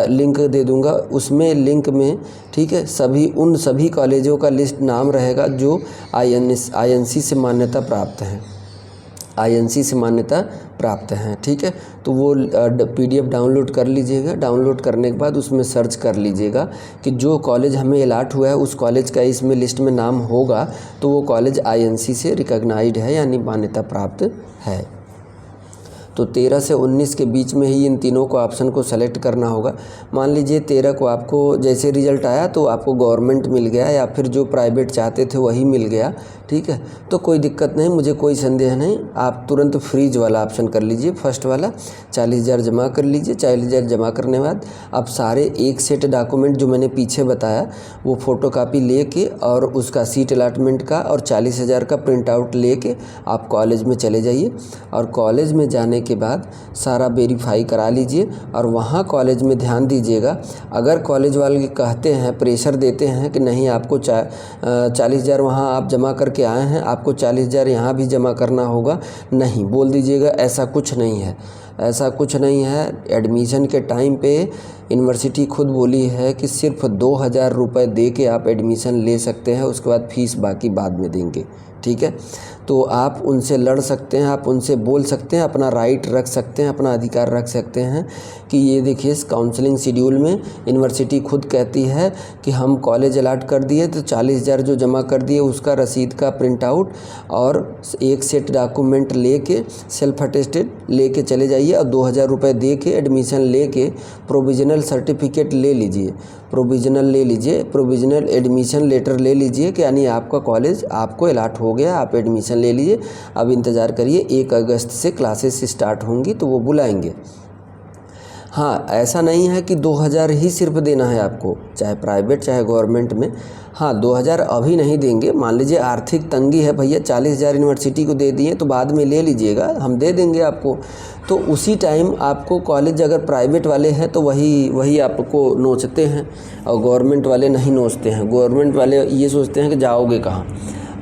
लिंक दे दूँगा। उसमें लिंक में, ठीक है, उन सभी कॉलेजों का लिस्ट नाम रहेगा जो INC से मान्यता प्राप्त हैं, INC से मान्यता प्राप्त हैं, ठीक है। तो वो PDF डाउनलोड कर लीजिएगा। डाउनलोड करने के बाद उसमें सर्च कर लीजिएगा कि जो कॉलेज हमें अलॉट हुआ है उस कॉलेज का इसमें लिस्ट में नाम होगा तो वो कॉलेज INC से रिकॉग्नाइज्ड है यानी मान्यता प्राप्त है। तो 13 से 19 के बीच में ही इन तीनों को ऑप्शन को सेलेक्ट करना होगा। मान लीजिए 13 को आपको जैसे रिज़ल्ट आया तो आपको गवर्नमेंट मिल गया या फिर जो प्राइवेट चाहते थे वही मिल गया, ठीक है, तो कोई दिक्कत नहीं, मुझे कोई संदेह नहीं। आप तुरंत फ्रीज वाला ऑप्शन कर लीजिए, फर्स्ट वाला 40,000 जमा कर लीजिए। 40,000 जमा करने के बाद आप सारे एक सेट डॉक्यूमेंट जो मैंने पीछे बताया वो फ़ोटोकॉपी लेके और उसका सीट अलॉटमेंट का और 40,000 का प्रिंट आउट लेके आप कॉलेज में चले जाइए, और कॉलेज में जाने के बाद सारा वेरीफाई करा लीजिए। और वहाँ कॉलेज में ध्यान दीजिएगा, अगर कॉलेज वाले कहते हैं, प्रेशर देते हैं कि नहीं आपको 40,000 वहाँ आप जमा करके आए हैं, आपको 40,000 यहाँ भी जमा करना होगा, नहीं, बोल दीजिएगा ऐसा कुछ नहीं है, ऐसा कुछ नहीं है। एडमिशन के टाइम पे यूनिवर्सिटी खुद बोली है कि सिर्फ 2,000 रुपये दे के आप एडमिशन ले सकते हैं, उसके बाद फ़ीस बाकी बाद में देंगे, ठीक है। तो आप उनसे लड़ सकते हैं, आप उनसे बोल सकते हैं, अपना राइट रख सकते हैं, अपना अधिकार रख सकते हैं कि ये देखिए इस काउंसलिंग शेड्यूल में यूनिवर्सिटी खुद कहती है कि हम कॉलेज अलॉट कर दिए तो 40,000 जो जमा कर दिए उसका रसीद का प्रिंट आउट और एक सेट डॉक्यूमेंट लेके सेल्फ अटेस्टेड लेके चले जाइए, और 2,000 रुपये दे के एडमिशन लेके प्रोविजनल सर्टिफिकेट ले लीजिए, प्रोविजनल एडमिशन लेटर ले लीजिए कि यानी आपका कॉलेज आपको अलॉट हो गया, आप एडमिशन ले लीजिए। अब इंतज़ार करिए, 1 अगस्त से क्लासेस स्टार्ट होंगी तो वो बुलाएंगे। हाँ, ऐसा नहीं है कि 2,000 ही सिर्फ देना है आपको, चाहे प्राइवेट चाहे गवर्नमेंट में। हाँ, 2,000 अभी नहीं देंगे, मान लीजिए आर्थिक तंगी है भैया, 40,000 यूनिवर्सिटी को दे दिए तो बाद में ले लीजिएगा, हम दे देंगे आपको। तो उसी टाइम आपको कॉलेज अगर प्राइवेट वाले हैं तो वही आपको नोचते हैं, और गवर्नमेंट वाले नहीं नोचते हैं। गवर्नमेंट वाले ये सोचते हैं कि जाओगे कहाँ,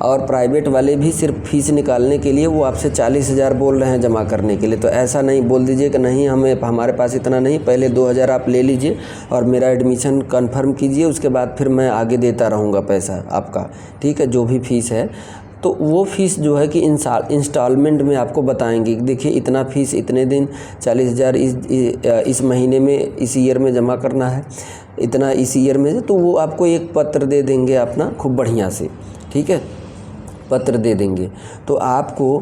और प्राइवेट वाले भी सिर्फ फीस निकालने के लिए वो आपसे 40,000 बोल रहे हैं जमा करने के लिए। तो ऐसा नहीं बोल दीजिए कि नहीं हमारे पास इतना नहीं, पहले 2,000 आप ले लीजिए और मेरा एडमिशन कंफर्म कीजिए, उसके बाद फिर मैं आगे देता रहूँगा पैसा आपका, ठीक है, जो भी फ़ीस है। तो वो फ़ीस जो है कि इंस्टॉलमेंट में आपको बताएंगे, देखिए इतना फ़ीस इतने दिन 40,000 इस महीने में इस ईयर में जमा करना है, इतना इस ईयर में, तो वो आपको एक पत्र दे देंगे अपना खूब बढ़िया से, ठीक है, पत्र दे देंगे। तो आपको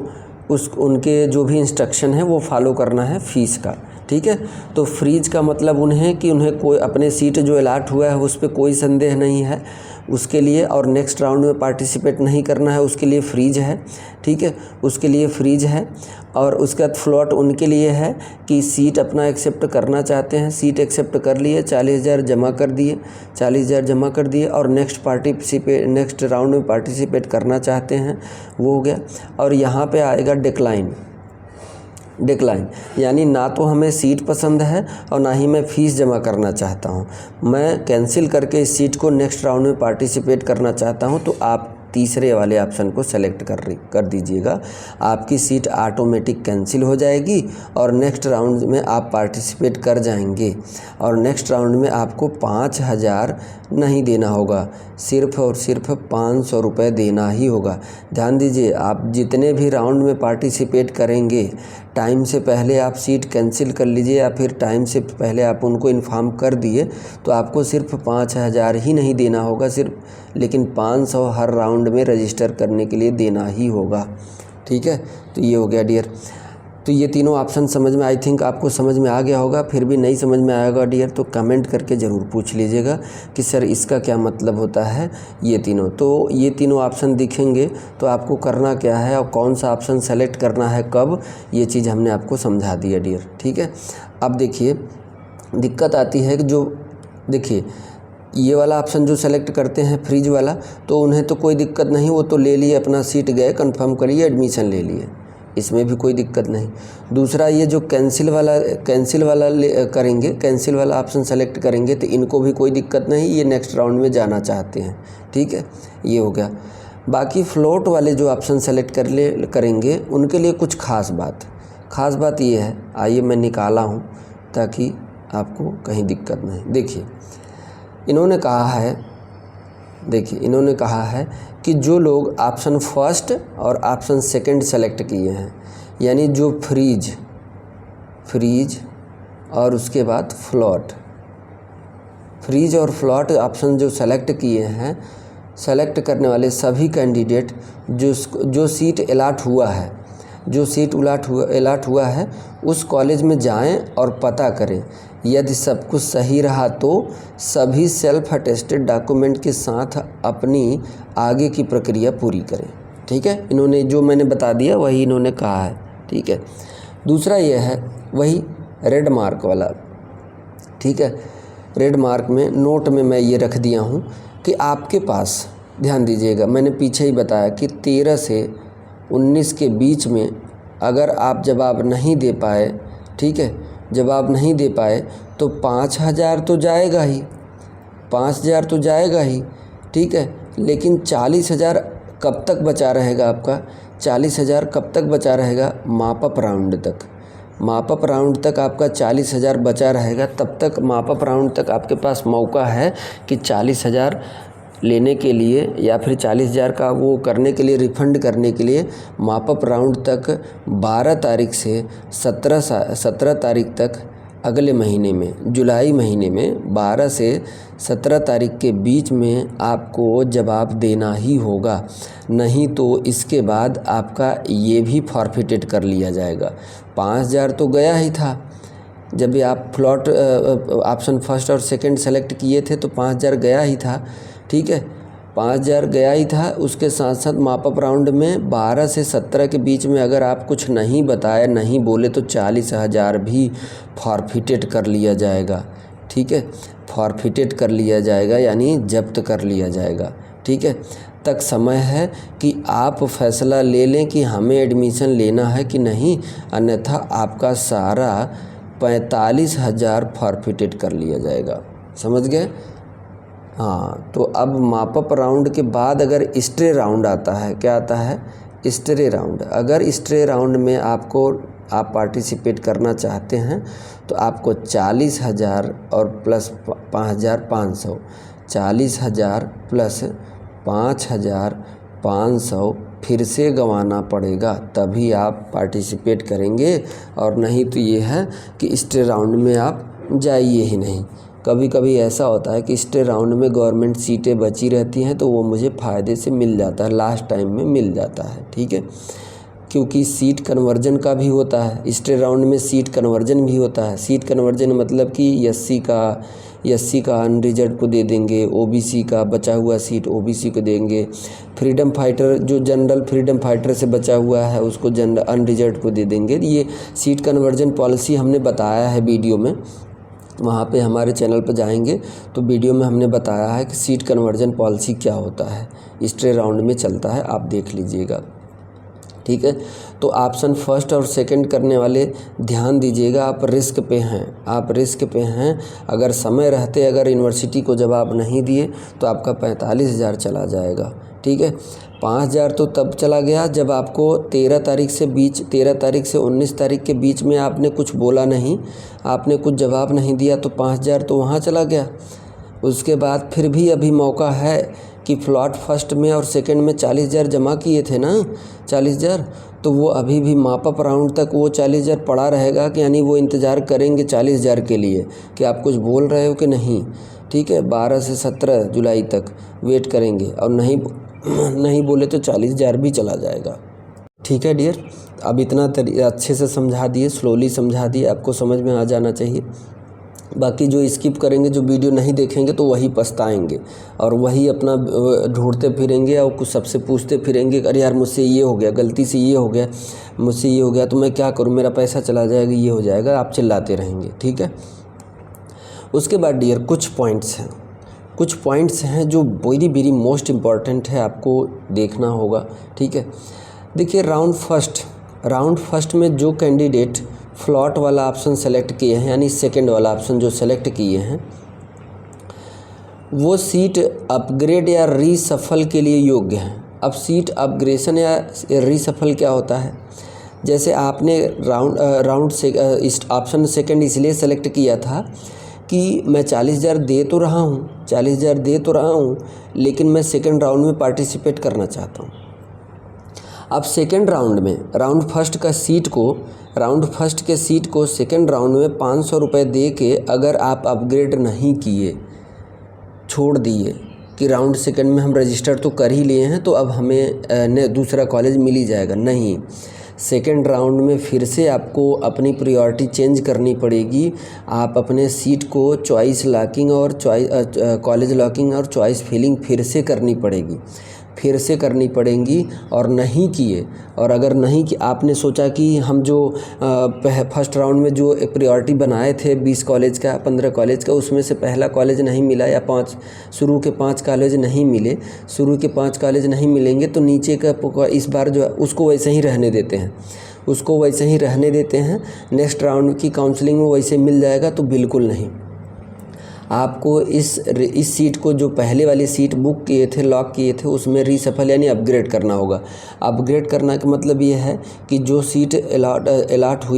उनके जो भी इंस्ट्रक्शन है वो फॉलो करना है फ़ीस का, ठीक है। तो फ्रीज का मतलब उन्हें कोई अपने सीट जो अलॉट हुआ है उस पर कोई संदेह नहीं है उसके लिए, और नेक्स्ट राउंड में पार्टिसिपेट नहीं करना है उसके लिए फ्रीज है, ठीक है, उसके लिए फ्रीज है। और उसके बाद फ्लॉट उनके लिए है कि सीट अपना एक्सेप्ट करना चाहते हैं, सीट एक्सेप्ट कर लिए, 40,000 जमा कर दिए, 40,000 जमा कर दिए, और नेक्स्ट राउंड में पार्टिसिपेट करना चाहते हैं, वो हो गया। और यहाँ पे आएगा डिक्लाइन, यानी ना तो हमें सीट पसंद है और ना ही मैं फ़ीस जमा करना चाहता हूँ, मैं कैंसिल करके इस सीट को नेक्स्ट राउंड में पार्टिसिपेट करना चाहता हूँ। तो आप तीसरे वाले ऑप्शन को सेलेक्ट कर दीजिएगा। आपकी सीट ऑटोमेटिक कैंसिल हो जाएगी और नेक्स्ट राउंड में आप पार्टिसिपेट कर जाएंगे और नेक्स्ट राउंड में आपको 5,000 नहीं देना होगा, सिर्फ़ और सिर्फ 500 रुपये देना ही होगा। ध्यान दीजिए, आप जितने भी राउंड में पार्टिसिपेट करेंगे टाइम से पहले आप सीट कैंसिल कर लीजिए या फिर टाइम से पहले आप उनको इन्फॉर्म कर दिए तो आपको सिर्फ 5,000 ही नहीं देना होगा सिर्फ, लेकिन 500 हर राउंड में रजिस्टर करने के लिए देना ही होगा। ठीक है, तो ये हो गया डियर। तो ये तीनों ऑप्शन समझ में, आई थिंक आपको समझ में आ गया होगा। फिर भी नहीं समझ में आएगा डियर तो कमेंट करके ज़रूर पूछ लीजिएगा कि सर इसका क्या मतलब होता है ये तीनों। तो ये तीनों ऑप्शन दिखेंगे तो आपको करना क्या है और कौन सा ऑप्शन सेलेक्ट करना है कब, ये चीज़ हमने आपको समझा दिया डियर। ठीक है, अब देखिए दिक्कत आती है कि जो देखिए ये वाला ऑप्शन जो सेलेक्ट करते हैं फ्रीज वाला, तो उन्हें तो कोई दिक्कत नहीं, वो तो ले लिए अपना सीट गए, कंफर्म करिए, एडमिशन ले लिए, इसमें भी कोई दिक्कत नहीं। दूसरा ये जो कैंसिल वाला करेंगे, कैंसिल वाला ऑप्शन सेलेक्ट करेंगे तो इनको भी कोई दिक्कत नहीं, ये नेक्स्ट राउंड में जाना चाहते हैं। ठीक है, ये हो गया। बाकी फ्लोट वाले जो ऑप्शन सेलेक्ट करेंगे उनके लिए कुछ खास बात ये है, आइए मैं निकाला हूँ ताकि आपको कहीं दिक्कत नहीं। देखिए इन्होंने कहा है कि जो लोग ऑप्शन फर्स्ट और ऑप्शन सेकंड सेलेक्ट किए हैं, यानी जो फ्रीज और उसके बाद फ्रीज और फ्लोट ऑप्शन जो सेलेक्ट किए हैं, सेलेक्ट करने वाले सभी कैंडिडेट जो सीट अलाट हुआ है उस कॉलेज में जाएं और पता करें। यदि सब कुछ सही रहा तो सभी सेल्फ अटेस्टेड डॉक्यूमेंट के साथ अपनी आगे की प्रक्रिया पूरी करें। ठीक है, इन्होंने जो मैंने बता दिया वही इन्होंने कहा है। ठीक है, दूसरा ये है वही रेड मार्क वाला। ठीक है, रेड मार्क में नोट में मैं ये रख दिया हूँ कि आपके पास, ध्यान दीजिएगा, मैंने पीछे ही बताया कि 13 से 19 के बीच में अगर आप जवाब नहीं दे पाए, ठीक है, जवाब नहीं दे पाए तो 5,000 तो जाएगा ही, ठीक है, लेकिन 40,000 कब तक बचा रहेगा आपका? 40,000 कब तक बचा रहेगा? माप अप राउंड तक आपका 40,000 बचा रहेगा। तब तक माप अप राउंड तक आपके पास मौका है कि 40,000 लेने के लिए या फिर 40,000 का वो करने के लिए, रिफ़ंड करने के लिए माप अप राउंड तक 12 तारीख से 17 तारीख तक अगले महीने में, जुलाई महीने में 12 से 17 तारीख के बीच में आपको जवाब देना ही होगा, नहीं तो इसके बाद आपका ये भी फॉरफिटेड कर लिया जाएगा। 5,000 तो गया ही था, जब भी आप फ्लॉट ऑप्शन फर्स्ट और सेकंड सेलेक्ट किए थे तो 5,000 गया ही था। ठीक है, 5,000 गया ही था। उसके साथ साथ माप अप राउंड में 12 से 17 के बीच में अगर आप कुछ नहीं बताए, नहीं बोले तो 40,000 भी फॉरफिटेड कर लिया जाएगा। ठीक है, फॉरफिटेड कर लिया जाएगा यानी जब्त कर लिया जाएगा। ठीक है, तक समय है कि आप फैसला ले लें कि हमें एडमिशन लेना है कि नहीं, अन्यथा आपका सारा 45,000 फॉरफिटेड कर लिया जाएगा। समझ गए? हाँ, तो अब माप अप राउंड के बाद अगर स्ट्रे राउंड आता है, क्या आता है? Stray round. अगर स्ट्रे राउंड में आप पार्टिसिपेट करना चाहते हैं तो आपको 40,000 और प्लस 5,500, 40,000 प्लस 5,500 फिर से गंवाना पड़ेगा, तभी आप पार्टिसिपेट करेंगे, और नहीं तो ये है कि स्ट्रे राउंड में आप जाइए ही नहीं। कभी कभी ऐसा होता है कि स्टे राउंड में गवर्नमेंट सीटें बची रहती हैं तो वो मुझे फ़ायदे से मिल जाता है, लास्ट टाइम में मिल जाता है। ठीक है, क्योंकि सीट कन्वर्जन का भी होता है, स्टे राउंड में सीट कन्वर्जन भी होता है। सीट कन्वर्जन मतलब कि एससी का अनरिजर्व को दे देंगे, ओबीसी का बचा हुआ सीट ओबीसी को देंगे, फ्रीडम फाइटर जो जनरल फ्रीडम फाइटर से बचा हुआ है उसको जनरल अनरिजर्व को दे देंगे। ये सीट कन्वर्जन पॉलिसी हमने बताया है वीडियो में, वहाँ पे हमारे चैनल पर जाएंगे तो वीडियो में हमने बताया है कि सीट कन्वर्जन पॉलिसी क्या होता है, स्ट्रे राउंड में चलता है, आप देख लीजिएगा। ठीक है, तो ऑप्शन फर्स्ट और सेकंड करने वाले ध्यान दीजिएगा, आप रिस्क पे हैं। अगर समय रहते अगर यूनिवर्सिटी को जवाब नहीं दिए तो आपका 45,000 चला जाएगा। ठीक है। 5,000 तो तब चला गया जब आपको 13 तारीख से 19 तारीख के बीच में आपने कुछ बोला नहीं, आपने कुछ जवाब नहीं दिया, तो 5,000 तो वहाँ चला गया। उसके बाद फिर भी अभी मौका है कि प्लॉट फर्स्ट में और सेकंड में 40,000 जमा किए थे ना, 40,000, तो वो अभी भी माप अप राउंड तक वो 40,000 पड़ा रहेगा कि यानी वो इंतज़ार करेंगे 40,000 के लिए कि आप कुछ बोल रहे हो कि नहीं। ठीक है, 12 से 17 जुलाई तक वेट करेंगे और नहीं बोले तो 40,000 भी चला जाएगा। ठीक है डियर, अब इतना अच्छे से समझा दिए, स्लोली समझा दिए, आपको समझ में आ जाना चाहिए। बाकी जो स्किप करेंगे, जो वीडियो नहीं देखेंगे, तो वही पछताएंगे और वही अपना ढूंढते फिरेंगे और कुछ सबसे पूछते फिरेंगे, अरे यार मुझसे ये हो गया, गलती से ये हो गया, मुझसे ये हो गया, तो मैं क्या करूँ, मेरा पैसा चला जाएगा, ये हो जाएगा, आप चिल्लाते रहेंगे। ठीक है। उसके बाद डियर कुछ पॉइंट्स हैं जो वेरी वेरी मोस्ट इम्पॉर्टेंट है, आपको देखना होगा। ठीक है, देखिए राउंड फर्स्ट में जो कैंडिडेट फ्लॉट वाला ऑप्शन सेलेक्ट किए हैं, यानी सेकंड वाला ऑप्शन जो सेलेक्ट किए हैं, वो सीट अपग्रेड या रीसफल के लिए योग्य हैं। अब सीट अपग्रेशन या रीसफल क्या होता है, जैसे आपने राउंड से ऑप्शन सेकंड इसलिए सेलेक्ट किया था कि मैं 40,000 दे तो रहा हूँ, लेकिन मैं सेकंड राउंड में पार्टिसिपेट करना चाहता हूँ। अब सेकंड राउंड में राउंड फर्स्ट के सीट को सेकंड राउंड में 500 रुपये दे के अगर आप अपग्रेड नहीं किए, छोड़ दिए कि राउंड सेकंड में हम रजिस्टर तो कर ही लिए हैं, तो अब हमें दूसरा कॉलेज मिल ही जाएगा, नहीं, सेकेंड राउंड में फिर से आपको अपनी प्रायोरिटी चेंज करनी पड़ेगी। आप अपने सीट को चॉइस लॉकिंग और कॉलेज लॉकिंग और चॉइस फिलिंग फिर से करनी पड़ेंगी और नहीं किए, और अगर नहीं कि आपने सोचा कि हम जो फर्स्ट राउंड में जो प्रायोरिटी बनाए थे 20 कॉलेज का, 15 कॉलेज का, उसमें से पहला कॉलेज नहीं मिला या शुरू के 5 कॉलेज नहीं मिले, शुरू के 5 कॉलेज नहीं मिलेंगे तो नीचे का इस बार जो है उसको वैसे ही रहने देते हैं, नेक्स्ट राउंड की काउंसलिंग में वैसे मिल जाएगा, तो बिल्कुल नहीं। आपको इस सीट को, जो पहले वाली सीट बुक किए थे, लॉक किए थे, उसमें रीसफल यानी अपग्रेड करना होगा। अपग्रेड करना का मतलब ये है कि जो सीट अलॉट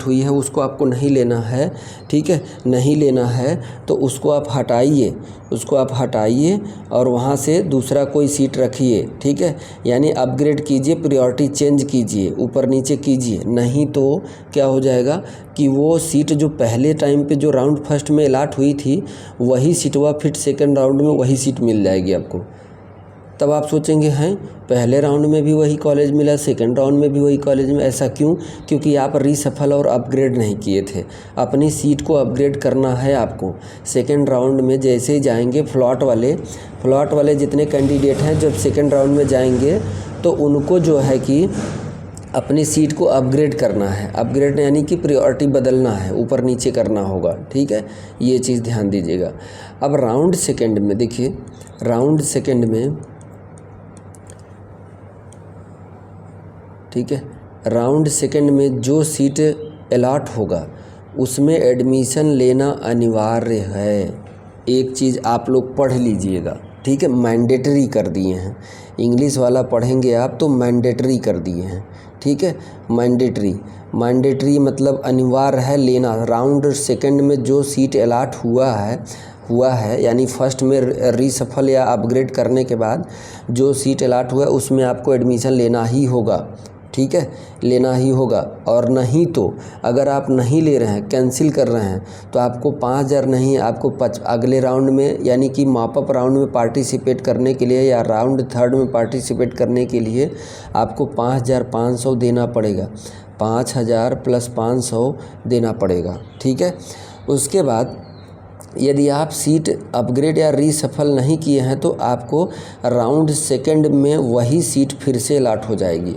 हुई है उसको आपको नहीं लेना है। ठीक है, नहीं लेना है तो उसको आप हटाइए और वहाँ से दूसरा कोई सीट रखिए। ठीक है, यानी अपग्रेड कीजिए, प्रायोरिटी चेंज कीजिए, ऊपर नीचे कीजिए, नहीं तो क्या हो जाएगा कि वो सीट जो पहले टाइम पे जो राउंड फर्स्ट में अलॉट हुई थी, वही सीटवा फिर सेकंड राउंड में वही सीट मिल जाएगी आपको। तब आप सोचेंगे, हैं पहले राउंड में भी वही कॉलेज मिला, सेकंड राउंड में भी वही कॉलेज में, ऐसा क्यों? क्योंकि आप रीसफल और अपग्रेड नहीं किए थे। अपनी सीट को अपग्रेड करना है आपको। सेकंड राउंड में जैसे ही जाएंगे, फ्लॉट वाले जितने कैंडिडेट हैं जब सेकंड राउंड में जाएंगे तो उनको जो है कि अपनी सीट को अपग्रेड करना है। अपग्रेड यानी कि प्रायोरिटी बदलना है, ऊपर नीचे करना होगा। ठीक है, ये चीज़ ध्यान दीजिएगा। अब राउंड सेकंड में देखिए, राउंड सेकंड में जो सीट अलॉट होगा उसमें एडमिशन लेना अनिवार्य है। एक चीज़ आप लोग पढ़ लीजिएगा। ठीक है, मैंडेटरी कर दिए हैं। इंग्लिश वाला पढ़ेंगे आप तो मैंडेटरी कर दिए हैं। ठीक है, मैंडेटरी मतलब अनिवार्य है लेना। राउंड सेकंड में जो सीट अलॉट हुआ है यानी फर्स्ट में रीसफल या अपग्रेड करने के बाद जो सीट अलॉट हुआ है उसमें आपको एडमिशन लेना ही होगा। ठीक है, लेना ही होगा। और नहीं तो अगर आप नहीं ले रहे हैं, कैंसिल कर रहे हैं, तो आपको 5,000 नहीं, आपको अगले राउंड में यानी कि मापअप राउंड में पार्टिसिपेट करने के लिए या राउंड थर्ड में पार्टिसिपेट करने के लिए आपको 5,500 देना पड़ेगा। 5,000 प्लस 500 देना पड़ेगा। ठीक है, उसके बाद यदि आप सीट अपग्रेड या रीसफल नहीं किए हैं तो आपको राउंड सेकंड में वही सीट फिर से अलॉट हो जाएगी।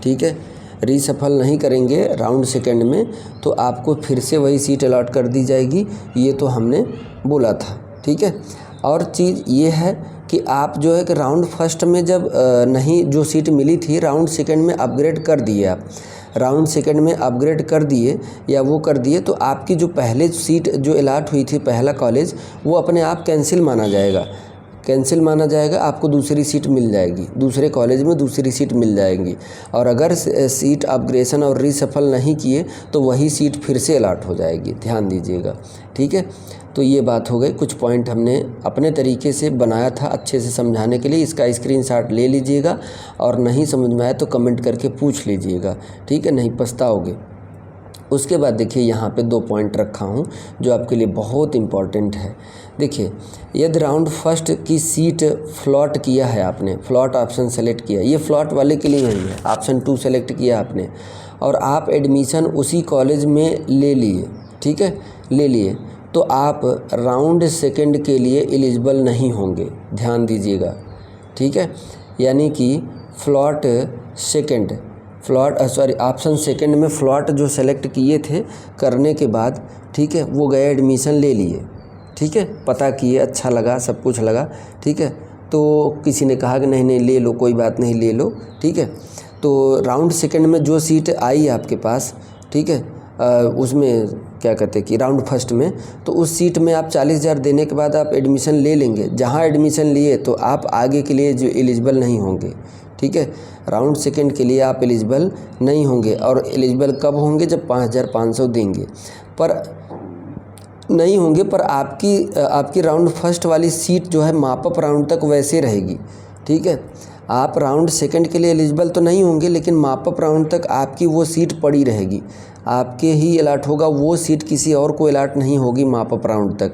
ठीक है, रीसफल नहीं करेंगे राउंड सेकंड में तो आपको फिर से वही सीट अलॉट कर दी जाएगी। ये तो हमने बोला था। ठीक है, और चीज़ ये है कि आप जो है कि राउंड फर्स्ट में जब नहीं जो सीट मिली थी, राउंड सेकंड में अपग्रेड कर दिए, आप राउंड सेकंड में अपग्रेड कर दिए या वो कर दिए, तो आपकी जो पहले सीट जो अलॉट हुई थी, पहला कॉलेज, वो अपने आप कैंसिल माना जाएगा। कैंसिल माना जाएगा, आपको दूसरी सीट मिल जाएगी, दूसरे कॉलेज में दूसरी सीट मिल जाएगी। और अगर सीट अपग्रेडेशन और रीसफल नहीं किए तो वही सीट फिर से अलॉट हो जाएगी, ध्यान दीजिएगा, ठीक है। तो ये बात हो गई, कुछ पॉइंट हमने अपने तरीके से बनाया था अच्छे से समझाने के लिए। इसका स्क्रीनशॉट ले लीजिएगा और नहीं समझ में आया तो कमेंट करके पूछ लीजिएगा, ठीक है, नहीं पछताओगे। उसके बाद देखिए यहाँ पे 2 पॉइंट रखा हूँ जो आपके लिए बहुत इम्पॉर्टेंट है। देखिए, यदि राउंड फर्स्ट की सीट फ्लॉट किया है आपने, फ्लॉट ऑप्शन सेलेक्ट किया, ये फ्लॉट वाले के लिए नहीं है, ऑप्शन 2 सेलेक्ट किया आपने और आप एडमिशन उसी कॉलेज में ले लिए, ठीक है, ले लिए, तो आप राउंड सेकंड के लिए एलिजिबल नहीं होंगे, ध्यान दीजिएगा, ठीक है। यानी कि ऑप्शन सेकंड में फ्लॉट जो सेलेक्ट किए थे करने के बाद, ठीक है, वो गए एडमिशन ले लिए, ठीक है, पता किए, अच्छा लगा, सब कुछ लगा, ठीक है, तो किसी ने कहा कि नहीं नहीं ले लो, कोई बात नहीं ले लो, ठीक है। तो राउंड सेकंड में जो सीट आई आपके पास, ठीक है, उसमें क्या कहते हैं कि राउंड फर्स्ट में, तो उस सीट में आप 40,000 देने के बाद आप एडमिशन ले लेंगे। जहाँ एडमिशन लिए तो आप आगे के लिए जो एलिजिबल नहीं होंगे, ठीक है, राउंड सेकंड के लिए आप एलिजिबल नहीं होंगे। और एलिजिबल कब होंगे? जब 5,500 देंगे, पर नहीं होंगे, पर आपकी राउंड फर्स्ट वाली सीट जो है मापअप राउंड तक वैसे रहेगी, ठीक है। आप राउंड सेकंड के लिए एलिजिबल तो नहीं होंगे, लेकिन मापअप राउंड तक आपकी वो सीट पड़ी रहेगी, आपके ही अलॉट होगा, वो सीट किसी और को अलॉट नहीं होगी मापअप राउंड तक।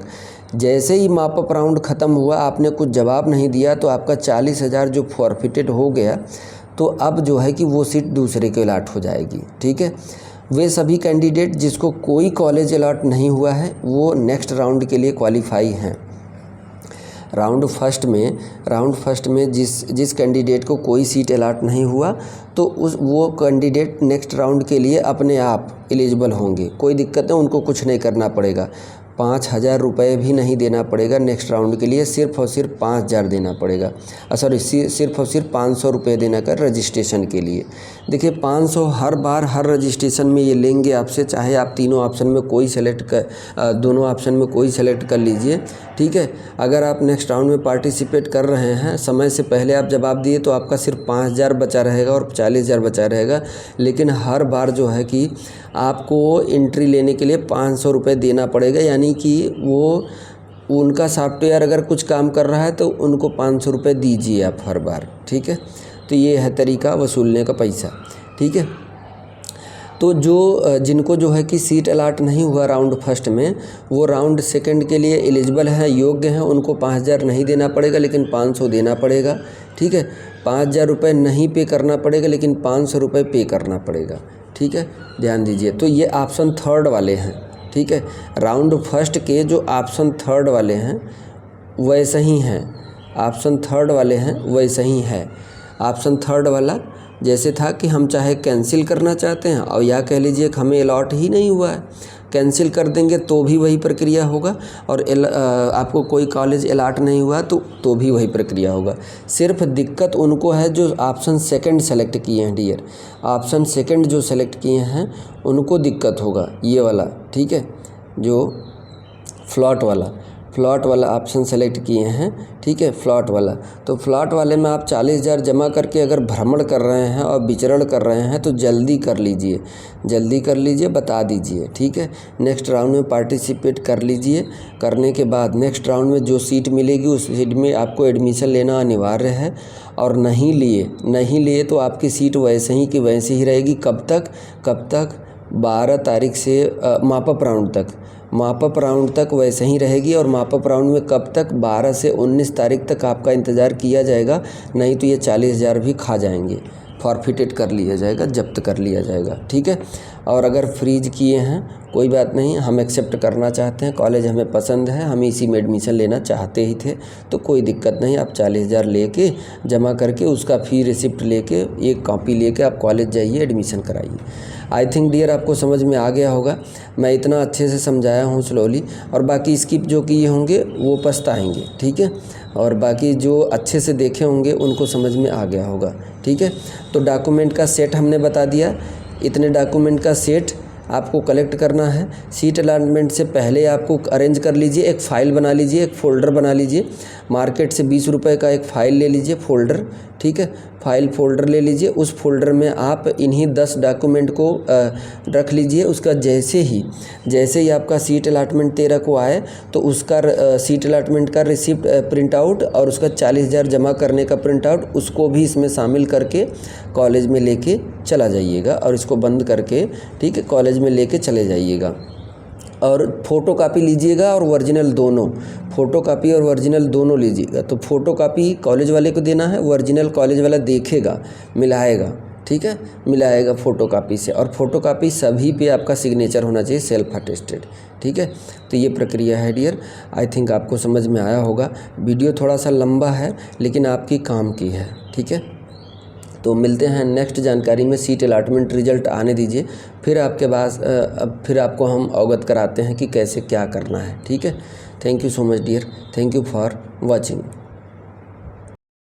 जैसे ही मापअप राउंड ख़त्म हुआ, आपने कुछ जवाब नहीं दिया तो आपका 40,000 जो फॉरफिटेड हो गया, तो अब जो है कि वो सीट दूसरे को अलॉट हो जाएगी, ठीक है। वे सभी कैंडिडेट जिसको कोई कॉलेज अलॉट नहीं हुआ है वो नेक्स्ट राउंड के लिए क्वालिफाई हैं। राउंड फर्स्ट में जिस कैंडिडेट को कोई सीट अलॉट नहीं हुआ तो वो कैंडिडेट नेक्स्ट राउंड के लिए अपने आप एलिजिबल होंगे, कोई दिक्कत नहीं, उनको कुछ नहीं करना पड़ेगा, 5,000 रुपये भी नहीं देना पड़ेगा नेक्स्ट राउंड के लिए, सिर्फ और सिर्फ 5,000 देना पड़ेगा, सिर्फ और सिर्फ 500 रुपये देना कर रजिस्ट्रेशन के लिए। देखिए 500 हर बार हर रजिस्ट्रेशन में ये लेंगे आपसे, चाहे आप दोनों ऑप्शन में कोई सेलेक्ट कर लीजिए, ठीक है। अगर आप नेक्स्ट राउंड में पार्टिसिपेट कर रहे हैं, समय से पहले आप जवाब दिए तो आपका सिर्फ 5,000 बचा रहेगा और 40,000 बचा रहेगा, लेकिन हर बार जो है कि आपको एंट्री लेने के लिए 500 रुपये देना पड़ेगा, यानी कि उनका सॉफ्टवेयर अगर कुछ काम कर रहा है तो उनको 500 रुपये दीजिए आप हर बार, ठीक है। तो ये है तरीका वसूलने का पैसा, ठीक है। तो जिनको जो है कि सीट अलॉट नहीं हुआ राउंड फर्स्ट में, वो राउंड सेकंड के लिए एलिजिबल हैं, योग्य हैं, उनको 5,000 नहीं देना पड़ेगा लेकिन 500 देना पड़ेगा, ठीक है। 5,000 रुपये नहीं पे करना पड़ेगा लेकिन 500 रुपये पे करना पड़ेगा, ठीक है, ध्यान दीजिए। तो ये ऑप्शन थर्ड वाले हैं, ठीक है। राउंड फर्स्ट के जो ऑप्शन थर्ड वाले हैं वैसे ही हैं, ऑप्शन थर्ड वाले हैं वैसे ही है। ऑप्शन थर्ड वाला जैसे था कि हम चाहे कैंसिल करना चाहते हैं और या कह लीजिए कि हमें अलॉट ही नहीं हुआ है, कैंसिल कर देंगे तो भी वही प्रक्रिया होगा, और आपको कोई कॉलेज अलॉट नहीं हुआ तो भी वही प्रक्रिया होगा। सिर्फ दिक्कत उनको है जो ऑप्शन सेकंड सेलेक्ट किए हैं डियर, ऑप्शन सेकंड जो सेलेक्ट किए हैं उनको दिक्कत होगा, ये वाला, ठीक है, जो फ्लॉट वाला ऑप्शन सेलेक्ट किए हैं, ठीक है, फ्लॉट वाला। तो फ्लॉट वाले में आप 40,000 जमा करके अगर भ्रमण कर रहे हैं और विचरण कर रहे हैं तो जल्दी कर लीजिए, बता दीजिए, ठीक है। नेक्स्ट राउंड में पार्टिसिपेट कर लीजिए, करने के बाद नेक्स्ट राउंड में जो सीट मिलेगी उस सीट में आपको एडमिशन लेना अनिवार्य है, और नहीं लिए तो आपकी सीट वैसे ही की वैसे ही रहेगी। कब तक 12 तारीख से मापअप राउंड तक वैसे ही रहेगी, और मापअप राउंड में कब तक 12 से 19 तारीख तक आपका इंतज़ार किया जाएगा, नहीं तो ये 40,000 भी खा जाएंगे, फॉरफिटेड कर लिया जाएगा, जब्त कर लिया जाएगा, ठीक है। और अगर फ्रीज किए हैं कोई बात नहीं, हम एक्सेप्ट करना चाहते हैं, कॉलेज हमें पसंद है, हम इसी में एडमिशन लेना चाहते ही थे, तो कोई दिक्कत नहीं, आप 40,000 लेके जमा करके उसका फी रिसिप्ट लेके एक कॉपी लेके आप कॉलेज जाइए, एडमिशन कराइए। आई थिंक डियर आपको समझ में आ गया होगा, मैं इतना अच्छे से समझाया हूँ स्लोली, और बाकी स्किप जो किए होंगे वो पछताएंगे, ठीक है, और बाकी जो अच्छे से देखे होंगे उनको समझ में आ गया होगा, ठीक है। तो डॉक्यूमेंट का सेट हमने बता दिया, इतने डॉक्यूमेंट का सेट आपको कलेक्ट करना है। सीट अलॉटमेंट से पहले आपको अरेंज कर लीजिए, एक फ़ाइल बना लीजिए, एक फ़ोल्डर बना लीजिए। मार्केट से 20 रुपये का एक फ़ाइल ले लीजिए, फ़ोल्डर, ठीक है, फ़ाइल फ़ोल्डर ले लीजिए। उस फ़ोल्डर में आप इन्हीं 10 डॉक्यूमेंट को रख लीजिए। उसका जैसे ही आपका सीट अलॉटमेंट 13 को आए तो उसका सीट अलॉटमेंट का रिसिप्ट प्रिंट आउट और उसका 40,000 जमा करने का प्रिंट आउट, उसको भी इसमें शामिल करके कॉलेज में लेके चला जाइएगा और इसको बंद करके, ठीक है, कॉलेज में लेके चले जाइएगा। और फ़ोटो कापी लीजिएगा और ओरिजिनल दोनों, फ़ोटो कापी और ओरिजिनल दोनों लीजिएगा। तो फ़ोटो कापी कॉलेज वाले को देना है, ओरिजिनल कॉलेज वाला देखेगा, मिलाएगा, ठीक है, मिलाएगा फ़ोटो कापी से। और फ़ोटो कापी सभी पे आपका सिग्नेचर होना चाहिए, सेल्फ अटेस्टेड, ठीक है। तो ये प्रक्रिया है डियर, आई थिंक आपको समझ में आया होगा। वीडियो थोड़ा सा लंबा है लेकिन आपकी काम की है, ठीक है। तो मिलते हैं नेक्स्ट जानकारी में। सीट अलॉटमेंट रिजल्ट आने दीजिए, फिर आपके पास फिर आपको हम अवगत कराते हैं कि कैसे क्या करना है, ठीक है। Thank you so much dear, thank you for watching.